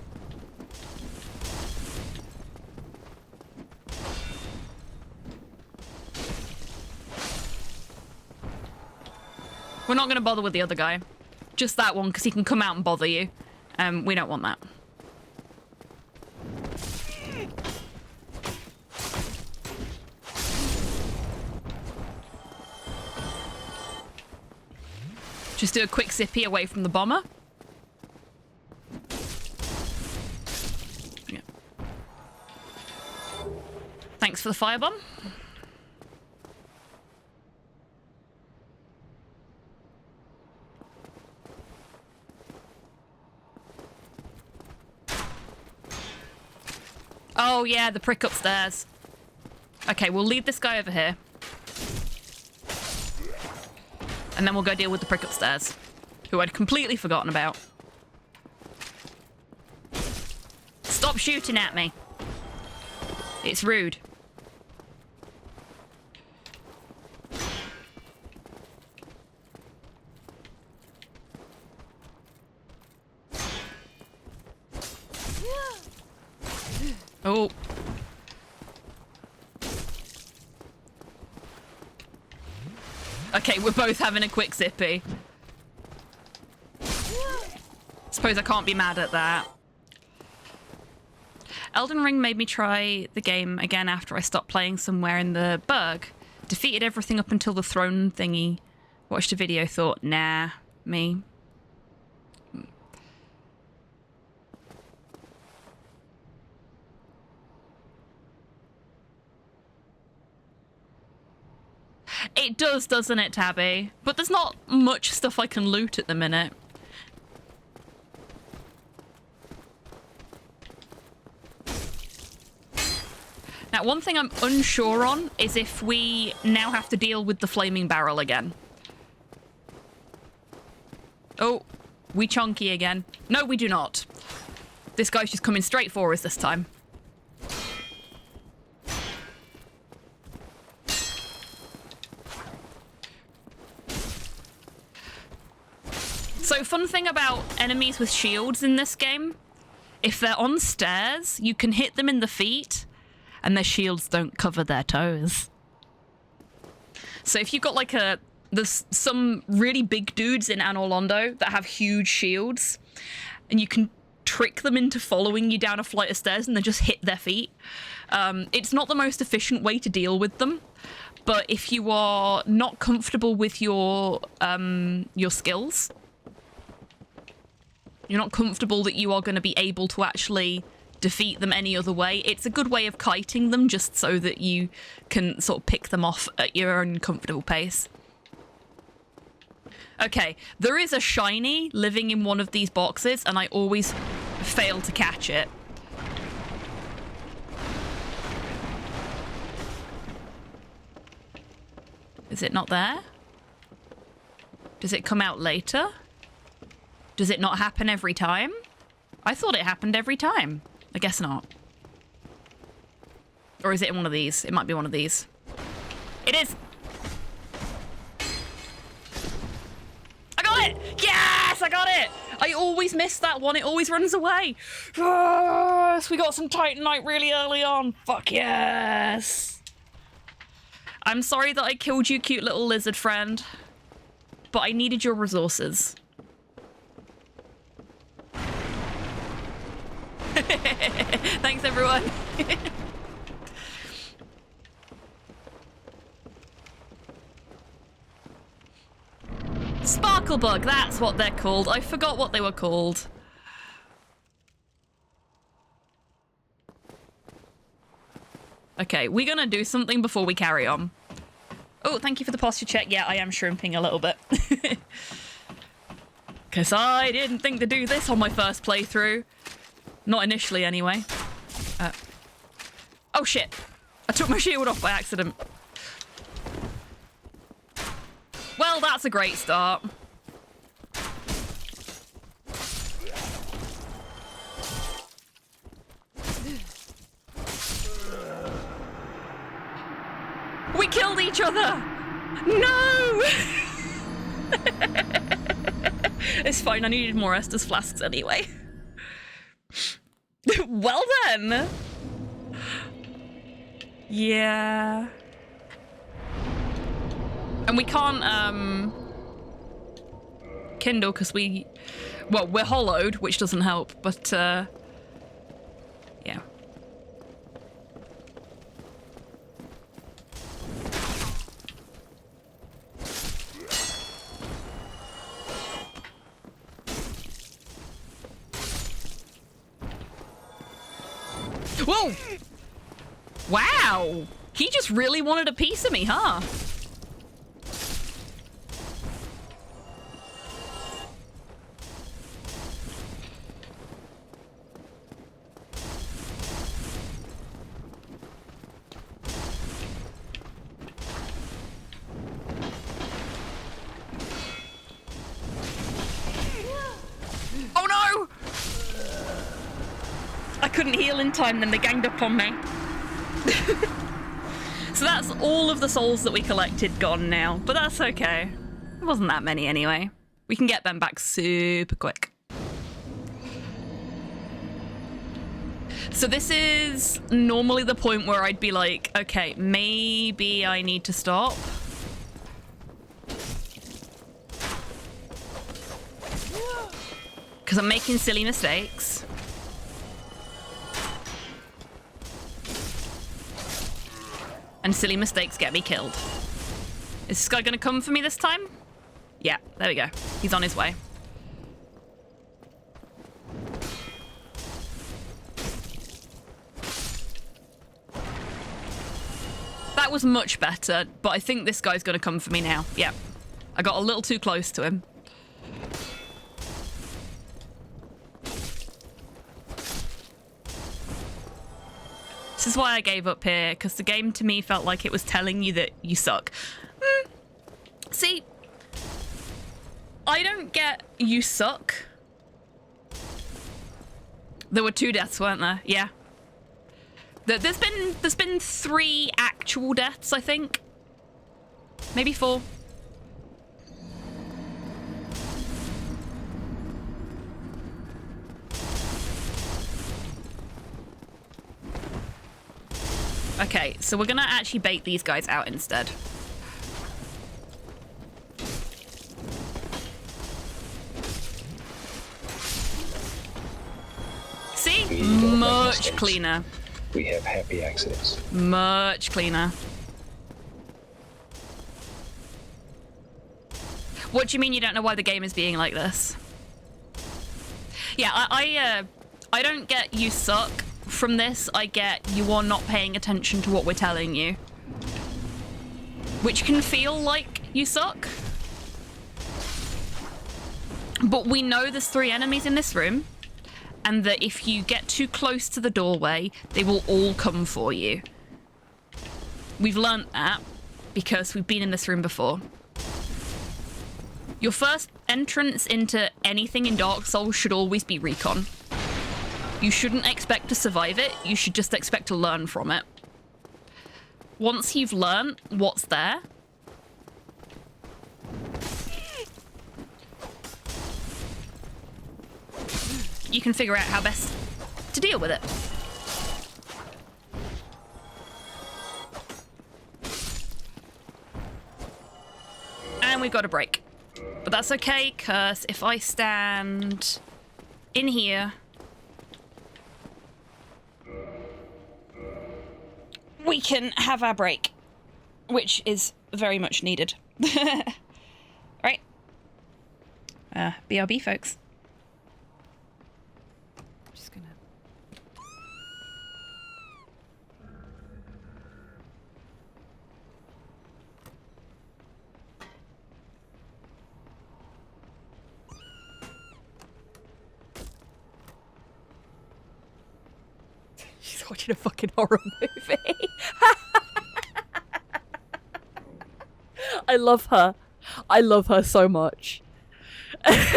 We're not going to bother with the other guy. Just that one, because he can come out and bother you. We don't want that. Just do a quick zippy away from the bomber. Yeah. Thanks for the firebomb. Oh yeah, the prick upstairs. Okay, we'll leave this guy over here. And then we'll go deal with the prick upstairs, who I'd completely forgotten about. Stop shooting at me. It's rude. Oh. Okay, we're both having a quick zippy. Suppose I can't be mad at that. Elden Ring made me try the game again after I stopped playing somewhere in the bug. Defeated everything up until the throne thingy. Watched a video, thought, nah, me. It does, doesn't it, Tabby? But there's not much stuff I can loot at the minute. Now, one thing I'm unsure on is if we now have to deal with the flaming barrel again. Oh, we chunky again. No, we do not. This guy's just coming straight for us this time. So, fun thing about enemies with shields in this game, if they're on stairs, you can hit them in the feet, and their shields don't cover their toes. So if you've got like there's some really big dudes in Anor Londo that have huge shields, and you can trick them into following you down a flight of stairs and then just hit their feet. It's not the most efficient way to deal with them, but if you are not comfortable with your skills, you're not comfortable that you are going to be able to actually defeat them any other way, it's a good way of kiting them just so that you can sort of pick them off at your own comfortable pace. Okay, there is a shiny living in one of these boxes and I always fail to catch it. Is it not there? Does it come out later? Does it not happen every time? I thought it happened every time. I guess not. Or is it in one of these? It might be one of these. It is! I got it! Yes! I got it! I always miss that one. It always runs away. Yes! We got some Titanite really early on. Fuck yes! I'm sorry that I killed you, cute little lizard friend. But I needed your resources. Thanks, everyone. Sparklebug, that's what they're called. I forgot what they were called. Okay, we're gonna do something before we carry on. Oh, thank you for the posture check. Yeah, I am shrimping a little bit. Because I didn't think to do this on my first playthrough. Not initially, anyway. Oh, shit. I took my shield off by accident. Well, that's a great start. We killed each other! No! It's fine, I needed more Estus flasks anyway. Well then! Yeah. And we can't, kindle because well, we're hollowed, which doesn't help, but, yeah. Whoa! Wow! He just really wanted a piece of me, huh? Oh no! I couldn't heal in time, then they ganged up on me. So that's all of the souls that we collected gone now, but that's okay. It wasn't that many anyway. We can get them back super quick. So this is normally the point where I'd be like, okay, maybe I need to stop. Because I'm making silly mistakes. And silly mistakes get me killed. Is this guy gonna come for me this time? Yeah, there we go. He's on his way. That That was much better, but I think this guy's gonna come for me now. Yeah. I got a little too close to him. This is why I gave up here, because the game to me felt like it was telling you that you suck. See, I don't get you suck. There were 2 deaths, weren't there? Yeah. There's been 3 actual deaths, I think. Maybe 4. Okay, so we're gonna actually bait these guys out instead. See? Much cleaner. We have happy accidents. Much cleaner. What do you mean you don't know why the game is being like this? Yeah, I don't get you suck from this. I get you are not paying attention to what we're telling you. Which can feel like you suck. But we know there's 3 enemies in this room, and that if you get too close to the doorway, they will all come for you. We've learnt that because we've been in this room before. Your first entrance into anything in Dark Souls should always be recon. You shouldn't expect to survive it, you should just expect to learn from it. Once you've learned what's there, you can figure out how best to deal with it. And we've got a break. But that's okay, because if I stand in here, we can have our break, which is very much needed. Right? BRB, folks. Just gonna... She's watching a fucking horror movie. I love her. I love her so much. It's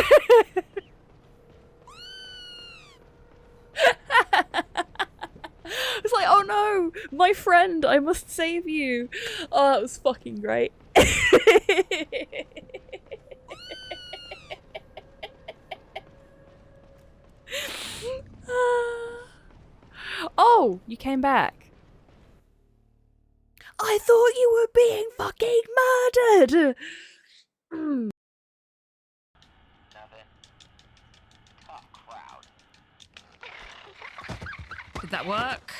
like, oh no, my friend, I must save you. Oh, that was fucking great. Oh, you came back. I thought you were being fucking murdered. Did that work?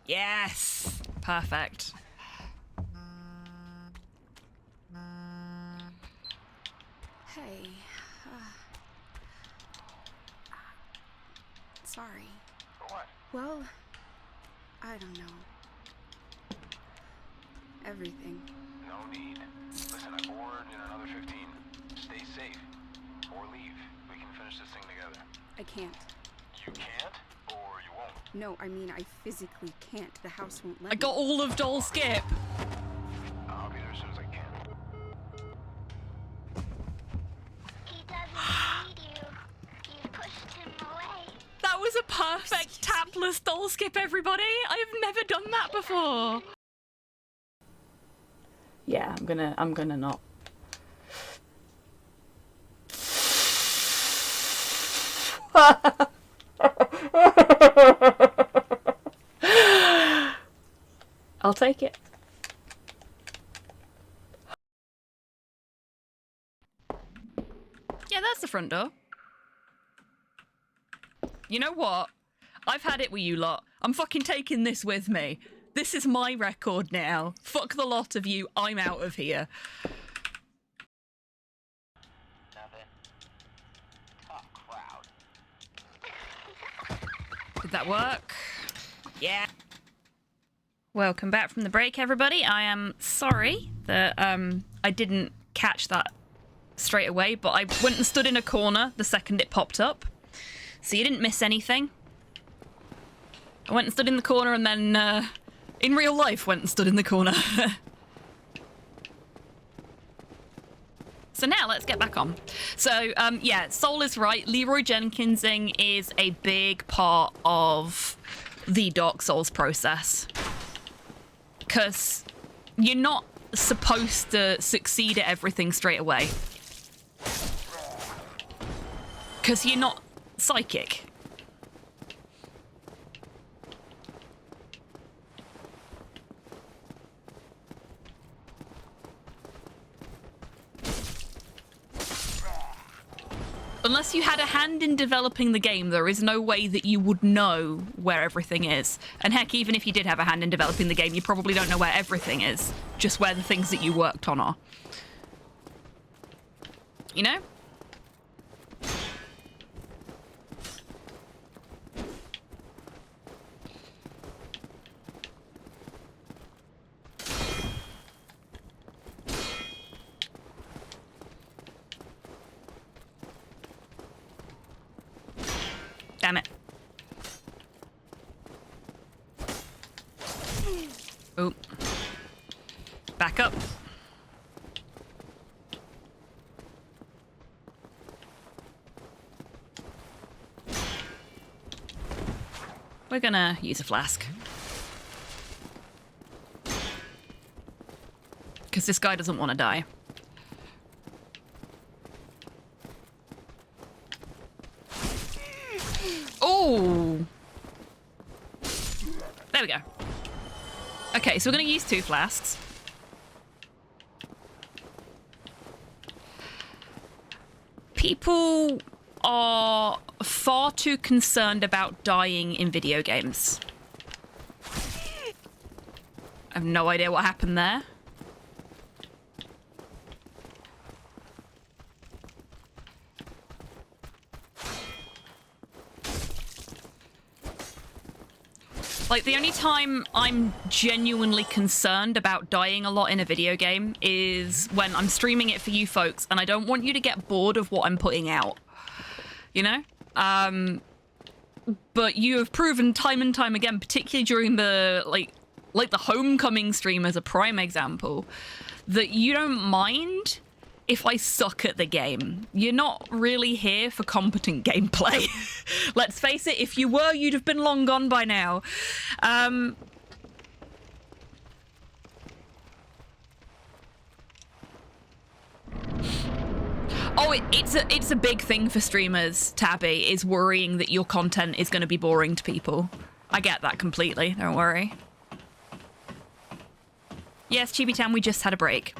Yes. Perfect. Hey. Sorry. For what? Well, I don't know. Everything. No need. Listen, I board in another 15. Stay safe. Or leave. We can finish this thing together. I can't. You can't? Or you won't? No, I mean, I physically can't. The house won't let I got all of Doll Skip. I'll be there as soon as I can. He doesn't need you. You pushed him away. That was a perfect tapless Doll Skip, everybody. I've never done that before. Yeah, I'm gonna not. I'll take it. Yeah, that's the front door. You know what? I've had it with you lot. I'm fucking taking this with me. This is my record now. Fuck the lot of you. I'm out of here. Did that work? Yeah. Welcome back from the break, everybody. I am sorry that I didn't catch that straight away, but I went and stood in a corner the second it popped up. So you didn't miss anything. I went and stood in the corner and then, in real life, went and stood in the corner. So now let's get back on. So, yeah, Soul is right. Leroy Jenkinsing is a big part of the Dark Souls process. Because you're not supposed to succeed at everything straight away. Because you're not psychic. Unless you had a hand in developing the game, there is no way that you would know where everything is. And heck, even if you did have a hand in developing the game, you probably don't know where everything is, just where the things that you worked on are. You know? Damn it. Oh. Back up. We're gonna use a flask. Because this guy doesn't want to die. Oh! There we go. Okay, so we're going to use 2 flasks. People are far too concerned about dying in video games. I have no idea what happened there. Like, the only time I'm genuinely concerned about dying a lot in a video game is when I'm streaming it for you folks and I don't want you to get bored of what I'm putting out. You know? But you have proven time and time again, particularly during the, like the Homecoming stream as a prime example, that you don't mind if I suck at the game. You're not really here for competent gameplay. Let's face it, if you were, you'd have been long gone by now. Oh, it's a big thing for streamers, Tabby, is worrying that your content is going to be boring to people. I get that completely, don't worry. Yes, Chibi Tam, we just had a break.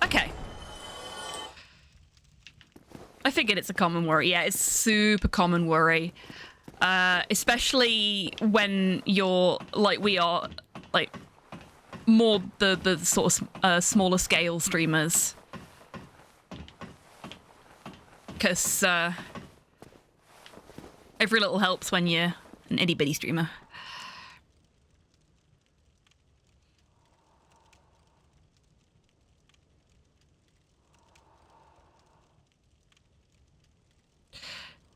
Okay. I figured it's a common worry. Yeah, it's super common worry. Especially when you're, like we are, like, more the sort of smaller scale streamers. Because every little helps when you're an itty bitty streamer.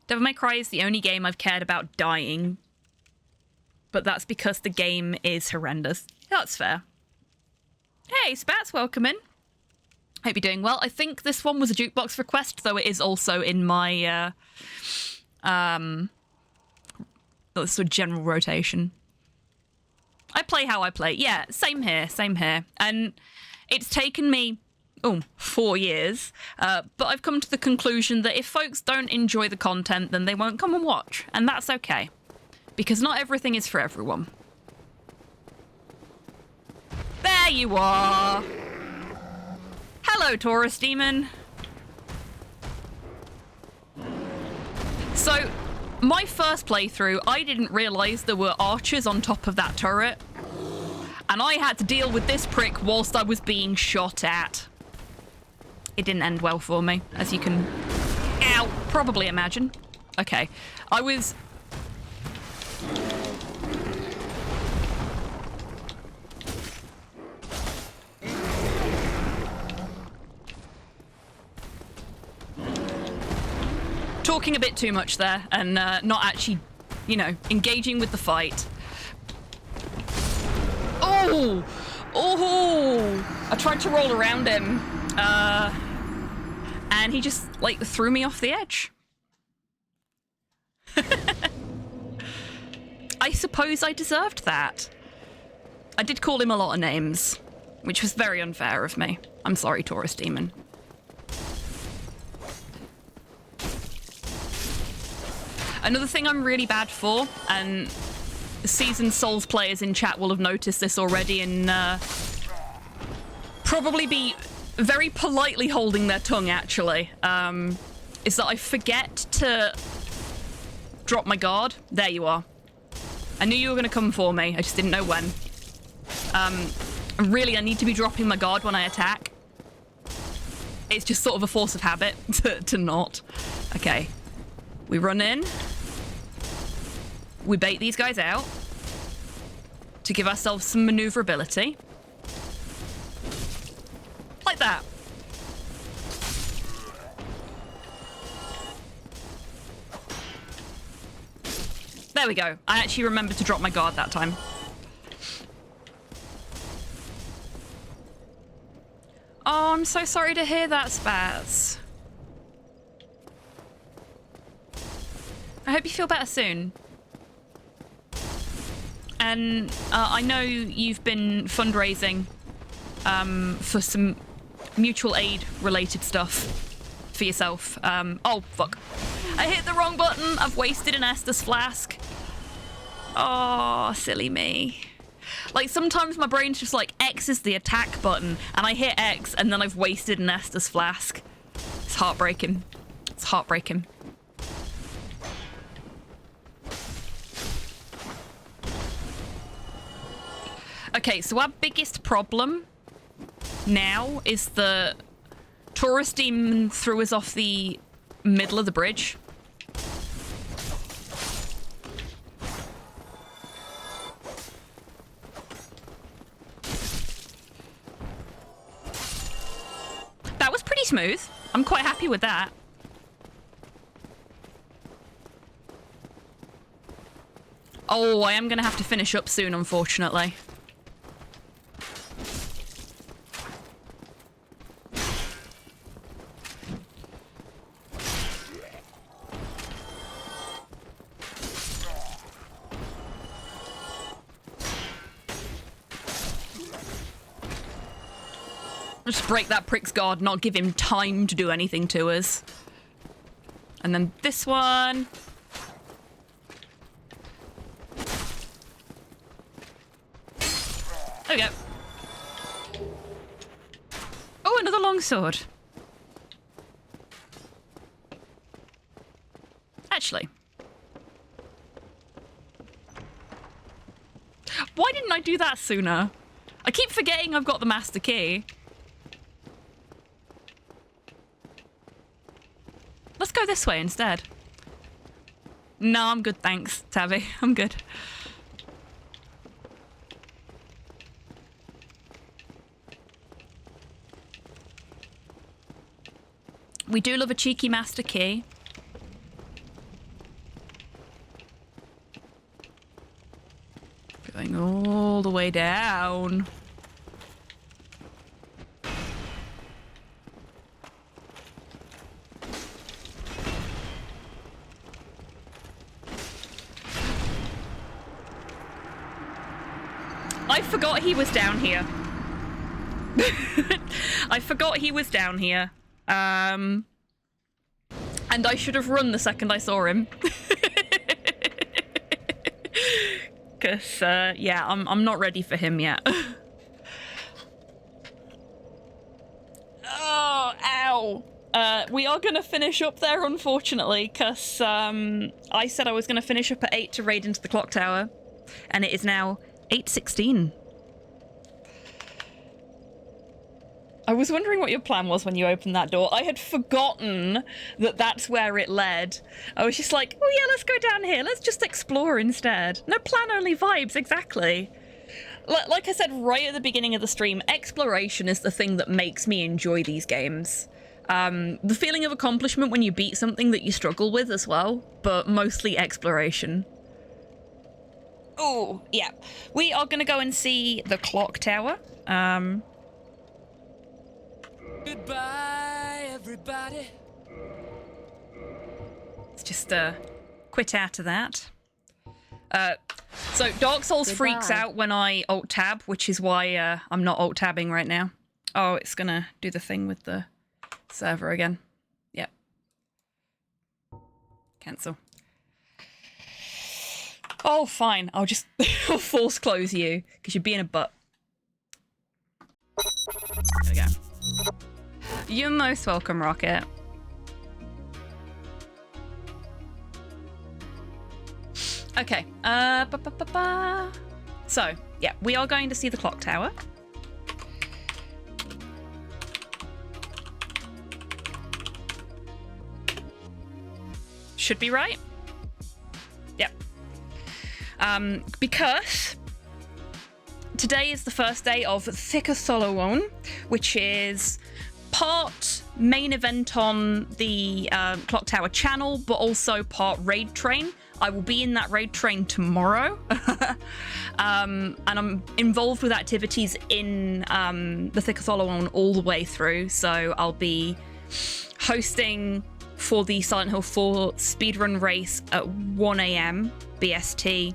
Devil May Cry is the only game I've cared about dying, but that's because the game is horrendous. That's fair. Hey, Spats, welcome in. Hope you're doing well. I think this one was a jukebox request, though it is also in my sort of general rotation. I play how I play. Yeah, same here, same here. And it's taken me 4 years, but I've come to the conclusion that if folks don't enjoy the content, then they won't come and watch, and that's okay, because not everything is for everyone. There you are! Hello, Taurus Demon! So, My first playthrough, I didn't realise there were archers on top of that turret. And I had to deal with this prick whilst I was being shot at. It didn't end well for me, as you can probably imagine. Okay, I was... talking a bit too much there and not actually, you know, engaging with the fight. Oh! Oh! I tried to roll around him. And he just, like, threw me off the edge. I suppose I deserved that. I did call him a lot of names, which was very unfair of me. I'm sorry, Taurus Demon. Another thing I'm really bad for, and seasoned Souls players in chat will have noticed this already and probably be very politely holding their tongue, actually, is that I forget to drop my guard. There you are. I knew you were going to come for me. I just didn't know when. Really, I need to be dropping my guard when I attack. It's just sort of a force of habit to not. Okay. We run in. We bait these guys out to give ourselves some maneuverability. Like that. There we go. I actually remembered to drop my guard that time. Oh, I'm so sorry to hear that, Spats. I hope you feel better soon. And I know you've been fundraising for some mutual aid related stuff for yourself. Oh, fuck. I hit the wrong button. I've wasted an Estus flask. Oh, silly me. Like, sometimes my brain's just like, X is the attack button, and I hit X, and then I've wasted an Estus flask. It's heartbreaking. It's heartbreaking. Okay, so our biggest problem now is the Taurus Demon threw us off the middle of the bridge. That was pretty smooth. I'm quite happy with that. Oh, I am going to have to finish up soon, unfortunately. Just break that prick's guard, not give him time to do anything to us. And then this one. There we go. Oh, another longsword. Actually. Why didn't I do that sooner? I keep forgetting I've got the master key. Let's go this way instead. No, I'm good, thanks, Tabby. I'm good. We do love a cheeky master key. Going all the way down. I forgot he was down here. I forgot he was down here. And I should have run the second I saw him. Because, yeah, I'm not ready for him yet. Oh, ow. We are going to finish up there, unfortunately, because I said I was going to finish up at 8 to raid into the clock tower, and it is now 8:16. I was wondering what your plan was when you opened that door. I had forgotten that that's where it led. I was just like, oh yeah, let's go down here. Let's just explore instead. No plan, only vibes, exactly. Like I said right at the beginning of the stream, exploration is the thing that makes me enjoy these games. The feeling of accomplishment when you beat something that you struggle with as well, but mostly exploration. Oh, yeah. We are going to go and see the clock tower. Goodbye, everybody. Let's just quit out of that. So Dark Souls freaks out when I alt-tab, which is why I'm not alt-tabbing right now. Oh, it's going to do the thing with the server again. Yep. Cancel. Oh, fine. I'll just force close you, because you're being a butt. There we go. You're most welcome, Rocket. Okay. So, yeah, we are going to see the clock tower. Should be right. Yep. Because today is the first day of Thickatholowan, which is part main event on the Clock Tower channel, but also part raid train. I will be in that raid train tomorrow. And I'm involved with activities in the Thickatholowan all the way through. So I'll be hosting for the Silent Hill 4 speedrun race at 1 AM BST.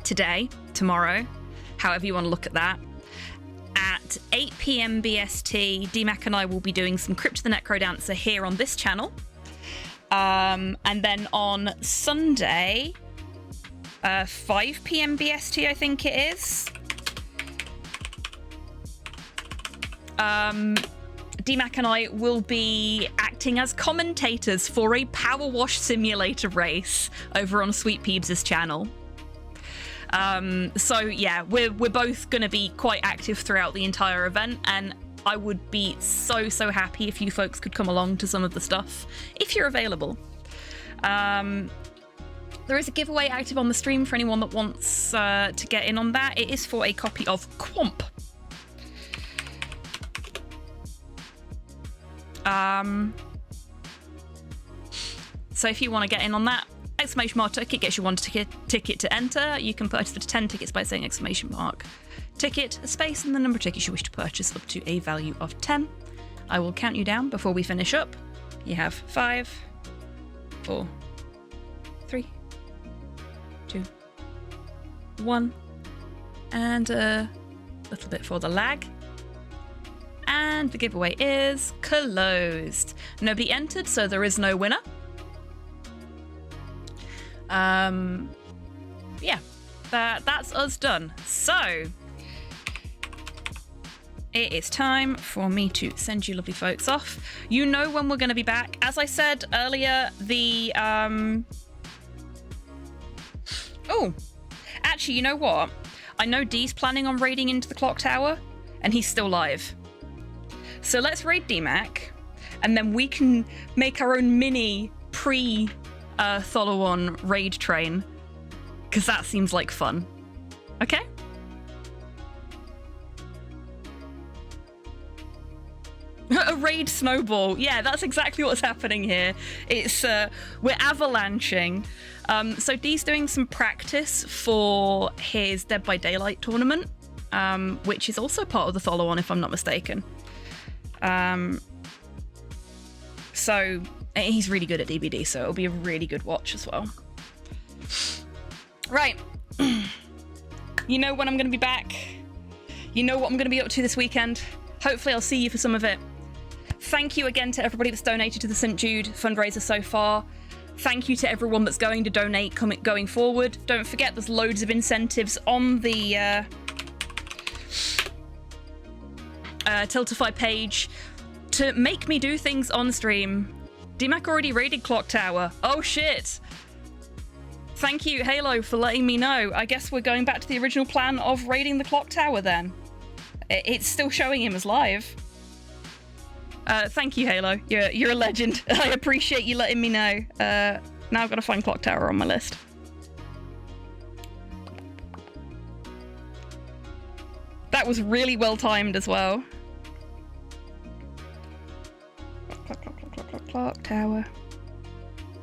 Today, tomorrow, however you want to look at that. At 8 PM BST, DMAC and I will be doing some Crypt of the Necrodancer here on this channel. And then on Sunday, 5 PM BST, I think it is. DMAC and I will be acting as commentators for a Power Wash Simulator race over on Sweet Peebs' channel. So yeah, we're both going to be quite active throughout the entire event, and I would be so happy if you folks could come along to some of the stuff if you're available. There is a giveaway active on the stream for anyone that wants to get in on that. It is for a copy of Quomp. So if you want to get in on that, exclamation mark ticket gets you one ticket to enter. You can purchase the 10 tickets by saying exclamation mark ticket, a space, and the number of tickets you wish to purchase up to a value of 10. I will count you down before we finish up. You have 5, 4, 3, 2, 1, and a little bit for the lag. And the giveaway is closed. Nobody entered, so there is no winner. Yeah, that's us done. So it is time for me to send you lovely folks off. You know when we're going to be back. As I said earlier, the oh, actually, you know what? I know Dee's planning on raiding into the clock tower, and he's still live. So let's raid DMAC, and then we can make our own mini Tholowan raid train, because that seems like fun. Okay? A raid snowball. Yeah, that's exactly what's happening here. It's we're avalanching. So Dee's doing some practice for his Dead by Daylight tournament, which is also part of the Tholowan, if I'm not mistaken. So he's really good at DBD, so it'll be a really good watch as well. Right. You know when I'm going to be back. You know what I'm going to be up to this weekend. Hopefully I'll see you for some of it. Thank you again to everybody that's donated to the St. Jude fundraiser so far. Thank you to everyone that's going to donate going forward. Don't forget, there's loads of incentives on the Tiltify page to make me do things on stream. DMAC already raided Clock Tower. Oh shit! Thank you, Halo, for letting me know. I guess we're going back to the original plan of raiding the Clock Tower then. It's still showing him as live. Thank you, Halo. You're a legend. I appreciate you letting me know. Now I've got to find Clock Tower on my list. That was really well timed as well. Clock Tower.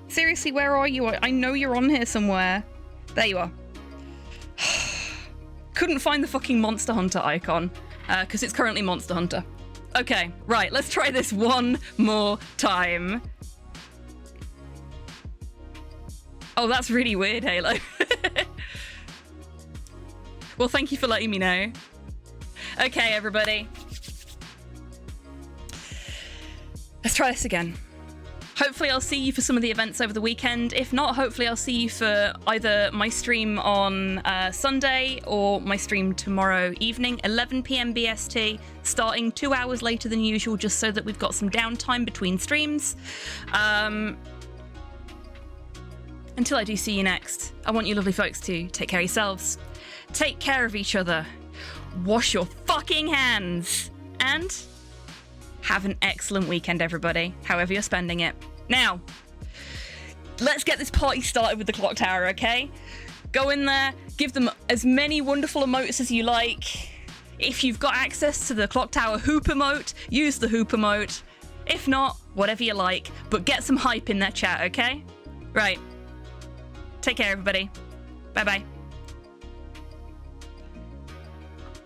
Seriously, where are you? I know you're on here somewhere. There you are. Couldn't find the fucking Monster Hunter icon, because it's currently Monster Hunter. Okay, right, let's try this one more time. Oh, that's really weird, Halo. Well, thank you for letting me know. Okay, everybody. Let's try this again. Hopefully I'll see you for some of the events over the weekend. If not, hopefully I'll see you for either my stream on Sunday or my stream tomorrow evening, 11 PM BST, starting 2 hours later than usual, just so that we've got some downtime between streams. Until I do see you next, I want you lovely folks to take care of yourselves, take care of each other, wash your fucking hands, and have an excellent weekend, everybody, however you're spending it. Now, let's get this party started with the Clock Tower, okay? Go in there, give them as many wonderful emotes as you like. If you've got access to the Clock Tower hoop emote, use the hoop emote. If not, whatever you like, but get some hype in their chat, okay? Right. Take care, everybody. Bye-bye.